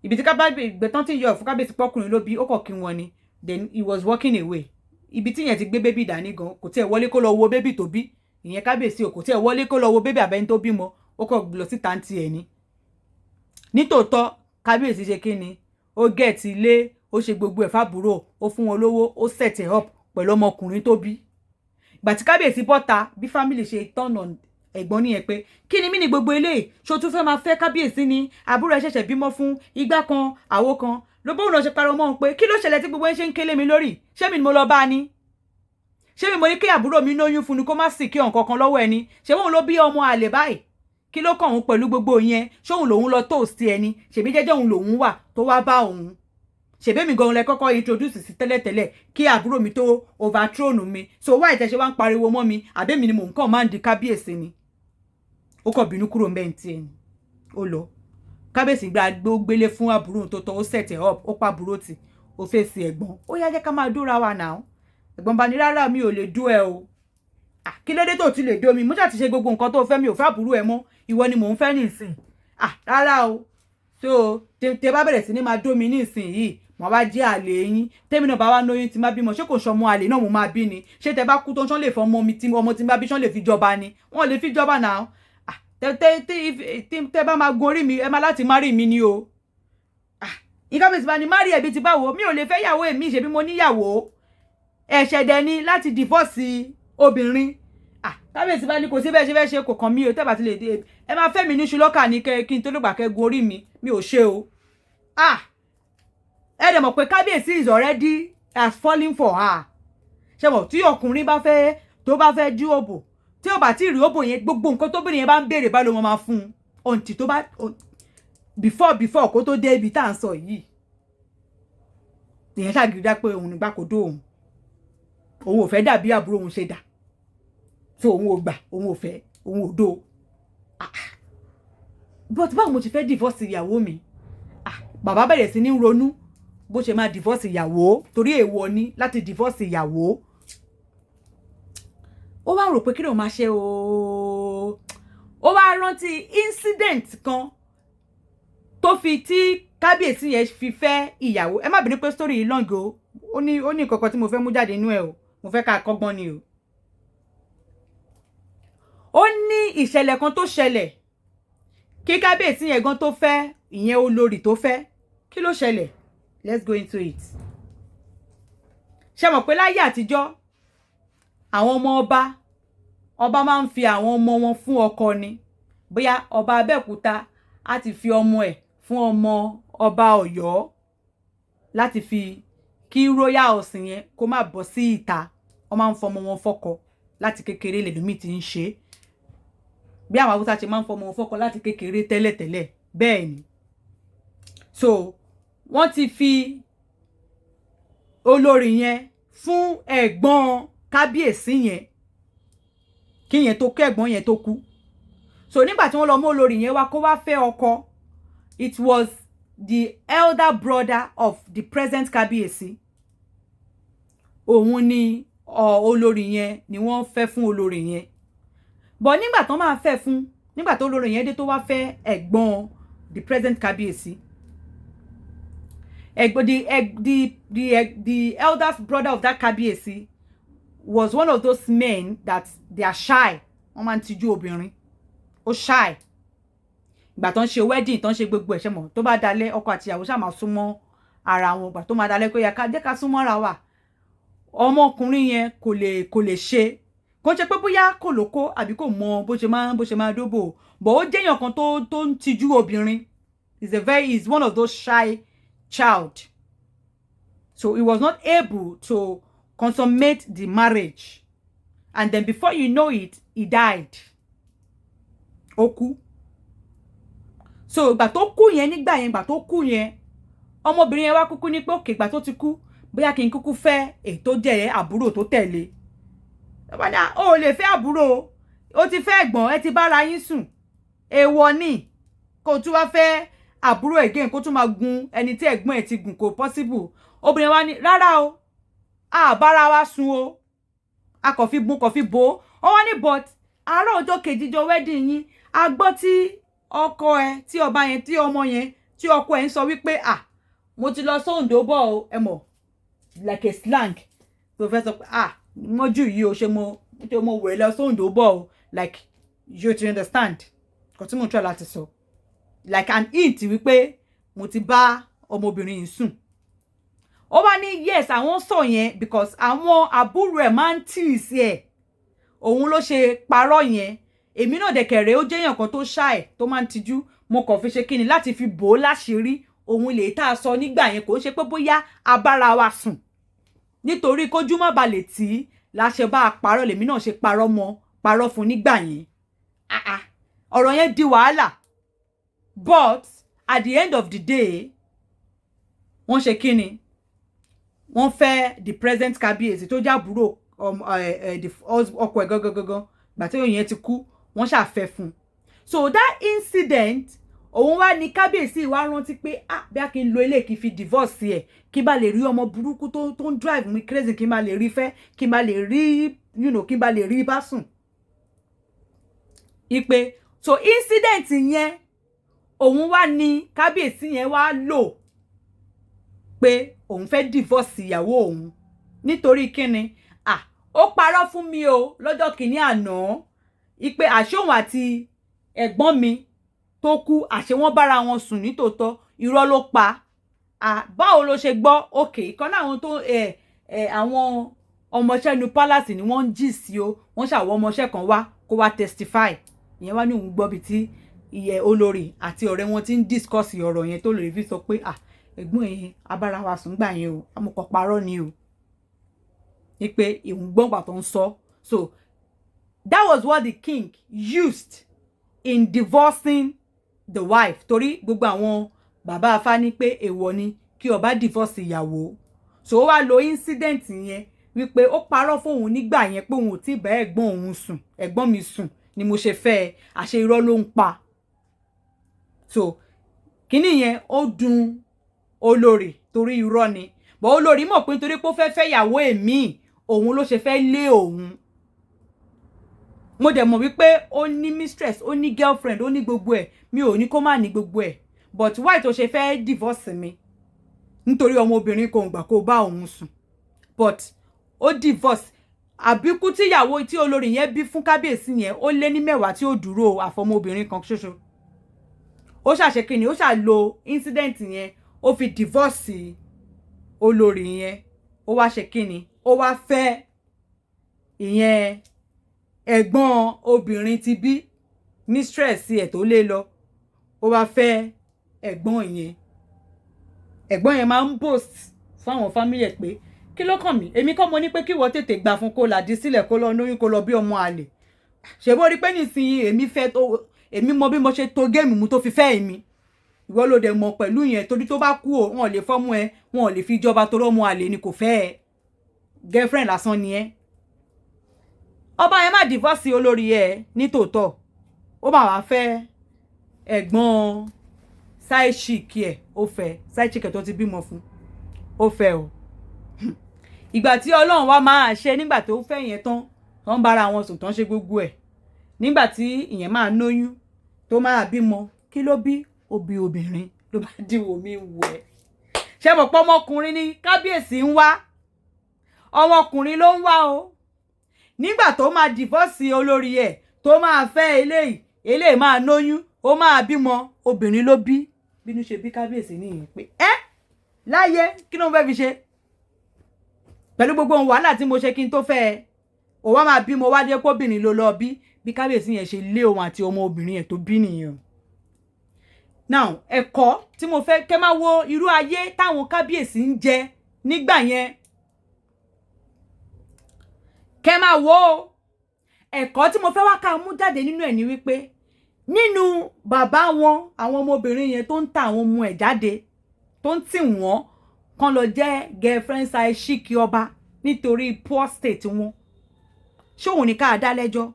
Ibi tí Kábíyèsí gbẹ̀tán tí yọ fún Kábíyèsí pọ́kùnrin ló bí, ó kọ̀ kí wọn ni. Then he was walking away. Ibi tí yẹn ti gbé baby dání gan, kò tiẹ̀ wọlé kó lọ wo baby tó bí. Ìyẹn Kábíyèsí o kò tiẹ̀ wọlé kó lọ wo baby àbẹ́ni tó bímọ, ó kọ̀ lọ sí tàǹtì ẹ̀ ni. Nítòótọ́ Kábíyèsí ṣe kí ni? Ó get ilé, ó ṣe gbogbo ẹ̀ fábúrò, ó fún wọn lówó, ó set up pẹ̀lú ọmọkùnrin tó bí. Ìgbà tí Kábíyèsí bọ́ta, bí family ṣe turn on ẹ̀gbọ́n nìyẹn pé kí ni mí ni gbogbo eléyìí, ṣó tún fẹ́ máa fẹ́ Kábíyèsí ni, àbúrò ẹ̀ ṣẹ̀ṣẹ̀ bímọ fún igbá kan àwo kan. Ló bóun náà ṣe pariwo mọ́ pé kí ló ṣẹlẹ̀ tí gbogbo ẹ̀ ṣe ń kélé mi lórí, ṣé mi ni mo lọ bá ni, ṣé mi mo ní kí àbúrò mi lóyún fún ni kó má sì kí ọ̀n kankan lọ́wọ́ ẹni, ṣé òun ló bí ọmọ àlè báyìí, kí ló kàn òun pẹ̀lú gbogbo yẹn, ṣé òun lòun lọ toast ẹni, ṣèbí jẹ́jẹ́ òun lòun wà tó wá bá òun, ṣèbí mi gan lẹ kọ́kọ́ introduce sí tẹ́lẹ̀tẹ́lẹ̀ kí àbúrò mi tó overthrow mi, so why tẹ́ ṣe wá ń pariwo mọ́ mi, àbẹ́mi ni mò ń kàn máa ń di Kábíyèsí ni. Ó kàn bínú kúrò ńbẹ̀ ntí ẹni, ó lọ. Kábíyèsí gba gbélé fún àbúrò tó tọ́, ó set up, ó pa àbúrò tì, ó fèsì ẹ̀gbọ́n. Ó yá jẹ́ ká máa dúra wa now. Ẹ̀gbọ́n bá ní rárá mi ò lè dú ẹ o. Kí ló dé tó ti lè dó mi? Mo ṣáà ti ṣe gbogbo nǹkan tó fẹ́, mi ò fẹ́ àbúrò ẹ mọ́. Ìwọ ni mò ń fẹ́ nísìn. Rárá o. So tẹ́ bá bẹ̀rẹ̀ sí ní máa dó mi nísìn yìí, wọ́n wá jẹ́ àlè yín tèmi náà bá wá lóyún tí má bímọ ṣé kò sọmọ àlè náà mo máa bí ni ṣé tẹ́ bá kú tó ṣán lè fọ ọmọ mi tí ọmọ tí má bí ṣán lè fi jọba ni wọ́n lè fi jọba náà tẹ́ bá máa gun orí mi ẹ máa láti marry mi ni o nǹkan bí ti bá ní marry ẹbí ti báwo mi ò lè fẹ́ yàwó èmi ṣebí mo níyàwó ẹ̀ṣẹ̀ dẹ̀ ni láti divorce obìnrin kábíyèsí bá ní kò sí bẹ́ẹ̀ ṣe fẹ́ ṣe kò kàn mí o tẹ́bà ti lè dé ẹ máa fẹ́ mi ní ṣùlọ́kà ní kí n tó lè gbà kẹ́gun orí mi ò ṣe o ẹ dẹ̀ mọ̀ pé kábíyèsí is already has fallen for her ṣe mọ̀ tí ọkùnrin bá fẹ́ tó bá fẹ́ jú òbò tí ó bá ti rí òbò yẹn gbogbo nǹkan tóbìnrin yẹn bá ń béèrè bá ló máa fún un until tó bá before kó tó dé ibi tá à ń sọ yìí ìyẹn ṣàgídá pé òun nígbà kó dó òun ò fẹ́ dàbí àbúrò òun ṣe dà so òun ò gbà òun ò fẹ́ òun ò dó but báwo mo ti fẹ́ divorce ìyàwó mi bàbá bẹ̀rẹ̀ sí ní ronú bó ṣe máa divorce ìyàwó torí èèwọ̀ ni láti divorce ìyàwó ó wá rò pé kí ló máa ṣe o ó wá rántí incident kan tó fi tí kábíyèsí yẹn fi fẹ́ ìyàwó ẹ má bínú pé story yìí long o ó ní nǹkan kan tí mo fẹ́ mú jáde nínú ẹ̀ o mo fẹ́ ká kọ́gbọ́n ni o ó ní ìṣẹ̀lẹ̀ kan tó ṣẹlẹ̀ kí kábíyèsí yẹn gan tó fẹ́ ìyẹn olórí tó fẹ́ kí ló ṣẹlẹ̀ let's go into it ṣé mọ̀ pé láyé àtijọ́ àwọn ọmọ ọba máa ń fi àwọn ọmọ wọn fún ọkọ ni bóyá ọba Abẹ́òkúta á ti fi ọmọ ẹ̀ fún ọmọ ọba Ọ̀yọ́ láti fi kí royal house yẹn kó má bọ́ sí ìta wọ́n máa ń fọmọ wọn fọ́kọ láti kékeré lèlòmíì ti ń ṣe bí àwọn Haúsá ṣe máa ń fọmọ wọn fọ́kọ láti kékeré tẹ́lẹ̀tẹ́lẹ̀ bẹ́ẹ̀ ni so wọ́n ti fi olórí yẹn fún ẹ̀gbọ́n kábíyèsí yẹn kí yẹn tó kẹ́gbọ́n yẹn tó kú so nígbà tí wọ́n lọ mú olórí yẹn wá kó wá fẹ́ ọkọ it was the elder brother of the present kábíyèsí òun ni olórí yẹn ni wọ́n fẹ́ fún olórí yẹn but nígbà tó máa fẹ́ fún nígbà tó olórí yẹn dé tó wá fẹ́ ẹ̀gbọ́n the present kábíyèsí the eldest brother of that kábíyèsí was one of those men that they are shy wọ́n máa ń tijú obìnrin ó shy ìgbà tó ń ṣe wedding tó ń ṣe gbogbo ẹ̀ṣẹ̀ mọ̀ tó bá dalẹ̀ ọkọ àti ìyàwó ṣáà máa súnmọ́ ara wọn ìgbà tó máa dalẹ̀ pé jẹ́ ká súnmọ́ ara wa ọmọkùnrin yẹn kò lè ṣe kò ṣe pé bóyá kò lóko àbí kò mọ bó ṣe máa dóbò but ó jẹ́yàn kan tó ń tijú obìnrin is one of those shy child so he was not able to consummate the marriage and then before you know it he died ó kú so ìgbà tó kú yẹn nígbà yẹn ìgbà tó kú yẹn ọmọbìnrin yẹn wá kúkú ní pé òkè ìgbà tó ti kú bóyá kí n kúkú fẹ́ èyí tó jẹ́ àbúrò tó tẹ̀lé ó lè fẹ́ àbúrò ó ti fẹ́ ẹ̀gbọ́n ẹ ti bára yín sùn èèwọ̀ ni kó tún wá fẹ́ àbúrò again kó tún máa gun ẹni tí ẹ̀gbọ́n ẹ̀ ti gùn kò possible obìnrin wa ní rárá o a bára wa sùn o a kò fi gun kò fi bò ó wá ní but àárọ̀ ọjọ́ kejì jọ wedding yín a gbọ́ tí ọkọ ẹ tí ọba yẹn tí ọmọ yẹn tí ọkọ ẹ ń sọ wípé mo ti lọ sóńdó bọ̀ o ẹ mọ̀ like a slang tó fẹ́ sọ pé mọ́jú yìí o ṣe mo wẹ̀ lọ sóńdó bọ̀ o like you to understand kò tí mo try láti sọ like an hint wípé mo ti bá ọmọbìnrin yìí sùn ó wá ní yes àwọn sọ yẹn because àwọn àbúrò ẹ̀ máa ń tíìsì ẹ̀ òun ló ṣe parọ́ yẹn èmi náà dẹ̀kẹ̀rẹ̀ ó jẹ́yàn kan tó ṣáì tó máa ń tijú mo kàn fi ṣe kíni láti fi bò ó láṣìírí òun lè tá a sọ nígbà yẹn kò ṣe pé bóyá a bára wa sùn nítorí kójú má balẹ̀ tí láṣẹ bá a parọ́ lèmi náà ṣe parọ́ fún nígbà yẹn ọ̀rọ̀ yẹn di wàhálà but at the end of the day wọ́n ṣe kíni wọ́n fẹ́ the present kábíyèsí tó jẹ́ àbúrò ọkọ ẹ̀ gangan gbà tí òyìn ti kú wọ́n ṣàfẹ́ fún so that incident òun wá ní kábíyèsí wá rántí pé bí a kì í lo ilé kì í fi divorce ẹ̀ kí n bá lè rí ọmọ burúkú tó ń drive me crazy kí n bá lè rí fẹ́ kí n bá lè rí kí n bá lè rí bá sùn ipe so incident yẹn òun wá ní kábíyèsí yẹn wá lò pé òun fẹ́ divorce ìyàwó òun nítorí kíni ó parọ́ fún mi o lọ́jọ́ kìíní àná ipe àṣé òun àti ẹ̀gbọ́n mi tó kú àṣé wọ́n bára wọn sùn nítòótọ́ irọ́ ló pa báwo ló ṣe gbọ́ òkè ìkan náà àwọn tó àwọn ọmọọṣẹ́ nu palace ni wọ́n ń jì sí o wọ́n ṣàwọ́ ọmọọṣẹ́ kan wá kó wá testify ìyẹn wá ní òun gbọ́ bí tí ìyẹ olórí àti ọ̀rẹ́ wọn ti ń discuss ọ̀rọ̀ yẹn tó lórí fi sọ pé ẹ̀gbọ́n yẹn abára wa sùn gbà yẹn o amọ̀kọ̀ parọ́ ni o ní pé ìhùn gbọ́ngbà tó ń sọ. So that was what the king used in divorcing the wife torí gbogbo àwọn bàbá afá ní pé èèwọ̀ ni kí ọba divorce ìyàwó. So ó wá lo incident yẹn wípé ó parọ́ fóun nígbà yẹn pé òun ò tí bá ẹ̀gbọ́n mi sùn ni mo ṣe fẹ́ àṣẹ irọ́ ló ń pa. So kíní yẹn ó dùn olórí torí irọ́ ni but olórí mọ̀ pé nítorí pé ó fẹ́ ìyàwó èmi òun ló ṣe fẹ́ lé òun. Mo dẹ̀ mọ̀ wípé ó ní mistress ó ní girlfriend ó ní gbogbo ẹ̀ mi ò ní kó má ní gbogbo ẹ̀ but why tó ṣe fẹ́ divorce mi nítorí ọmọbìnrin kò gbà kó bá òun sùn but ó divorce àbíkú tíyàwó tí olórí yẹn bí fún kábíyèsí yẹn ó lé ní 10 tí ó dúró àfọmọbìnrin kan ṣoṣo. Ó ṣàṣe kíni ó ṣà lo incident yẹn ó fi divorce olórí yẹn ó wá ṣe kíni ó wá fẹ́ ìyẹn ẹ̀gbọ́n obìnrin ti bí mistress ẹ̀ tó lé lọ ó wá fẹ́ ẹ̀gbọ́n yẹn máa ń boast fún àwọn family ẹ̀ pé kí ló kàn mí èmi kọ́ mo ní pé kí wọ́n tètè gbà fún kó làdí sílẹ̀ kó lọ lóyún kó lọ bí ọmọ àlè ṣèbó rí pé nísìnyí èmi mọ bí mo ṣe to géèmù mu tó fi fẹ́ èmi ìwọ ló dẹ̀ mọ̀ pẹ̀lú yẹn torí tó bá kú wọn ò lè fọ́mú ẹ wọn ò lè fi jọba torí ọmọ àlè ni kò fẹ́ ẹ girlfriend lásán ni ẹ. Ọba yẹn má divorce olórí ẹ ní tòótọ́ ó bá wá fẹ́ ẹ̀gbọ́n side chick ẹ̀ ó fẹ́ side chick ẹ̀ tó ti bímọ fún ó fẹ́ o. Ìgbà tí Ọlọ́run wá máa ṣe nígbà tó fẹ́ yẹn tán wọ́n bára wọn sùn tán ṣe gbogbo ẹ̀ nígbà tí ìyẹn máa lóyún tó máa bímọ kí ló bí ó bí obìnrin ló bá dìwò mí wò ẹ́ ṣé mo pọ́ ọmọkùnrin ní kábíyèsí ń wá ọmọkùnrin ló ń wá o nígbà tó máa divorce olórí ẹ̀ tó máa fẹ́ eléyìí máa lóyún ó máa bímọ obìnrin ló bí bínú ṣe bí kábíyèsí nìyẹn pé láyé kí ló ń fẹ́ fi ṣe pẹ̀lú gbogbo wàhálà tí mo ṣe kí n tó fẹ́ ẹ ò wá máa bímọ wá dé kóbìnrin ló lọ bí kábíyèsí yẹn ṣe lé òun àti ọmọ obìnrin yẹn tó bí nìyẹn. Now ẹ̀kọ́ tí mo fẹ́ kẹ́ máa wo irú ayé táwọn kábíyèsí ń jẹ nígbà yẹn kẹ́ máa wo ẹ̀kọ́ tí mo fẹ́ wá ká mú jáde nínú ẹ̀ ní wípé nínú bàbá wọn àwọn ọmọbìnrin yẹn tó ń ta àwọn ọmọ ẹ̀ jáde tó ń tì wọ́n kan lọ jẹ́ girlfriend side chic ọba nítorí poor state wọn ṣóhun ní ká dá lẹ́jọ́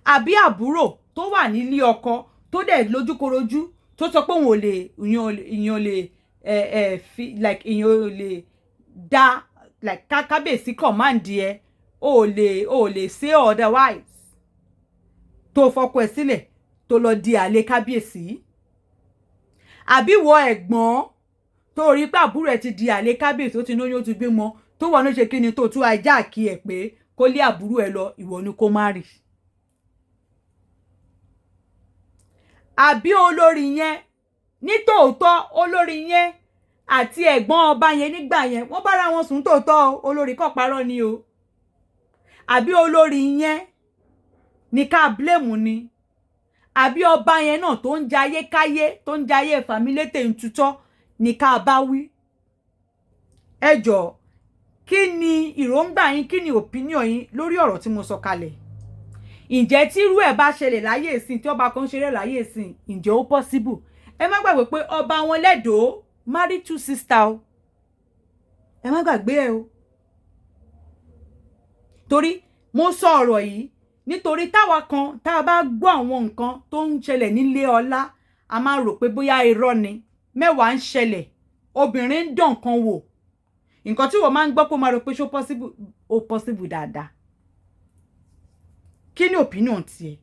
àbí àbúrò tó wà nílé ọkọ tó dẹ̀ lójúkorojú tó sọ pé òun ò lè ìyàn lè like ìyàn ò lè dá like kábíyèsí command ẹ ò lè say otherwise tó fọkọ ẹ̀ sílẹ̀ tó lọ di àlè kábíyèsí àbí wọ ẹ̀gbọ́n tó rí pé àbúrò ẹ̀ ti di àlè kábíyèsí ó ti lóyún ó ti bímọ tó wọ́n ní ṣe kí ni tó tú ajá kí ẹ̀ pé kó lé àbúrò ẹ̀ lọ ìwọ ni kó má rí. Àbí olórí yẹn ní tòótọ́ olórí yẹn àti ẹ̀gbọ́n ọba yẹn nígbà yẹn wọ́n bára wọn sùn tòótọ́ olórí kò parọ́ ni o àbí olórí yẹn ní ká blame ni àbí ọba yẹn náà tó ń jayé káyé tó ń jayé fàmílétè ń tutọ́ ní ká bá wí. Ẹ jọ̀ọ́ kí ni ìròǹgbà yín kí ni opinion yín lórí ọ̀rọ̀ tí mo sọ kalẹ̀? Ǹjẹ́ tí irú ẹ̀ bá ṣẹlẹ̀ láyé ìsìn tí ọba kan ṣeré láyé ìsìn ǹjẹ́ ó possible? Ẹ má gbàgbé pé ọba wọn lẹ́dọ̀ọ́ marry 2 sisters o ẹ má gbàgbé ẹ o torí mo sọ ọ̀rọ̀ yìí nítorí táwa kan tá a bá gbọ́ àwọn nǹkan tó ń ṣẹlẹ̀ nílé ọlá a máa rò pé bóyá irọ́ ni mẹ́wàá ń ṣẹlẹ̀ obìnrin ń dán nǹkan wò nǹkan tí wọ́n máa ń gbọ́ pé ó máa rò pé ṣó possible ó possible dáadáa. Kí ni opinion tiẹ̀?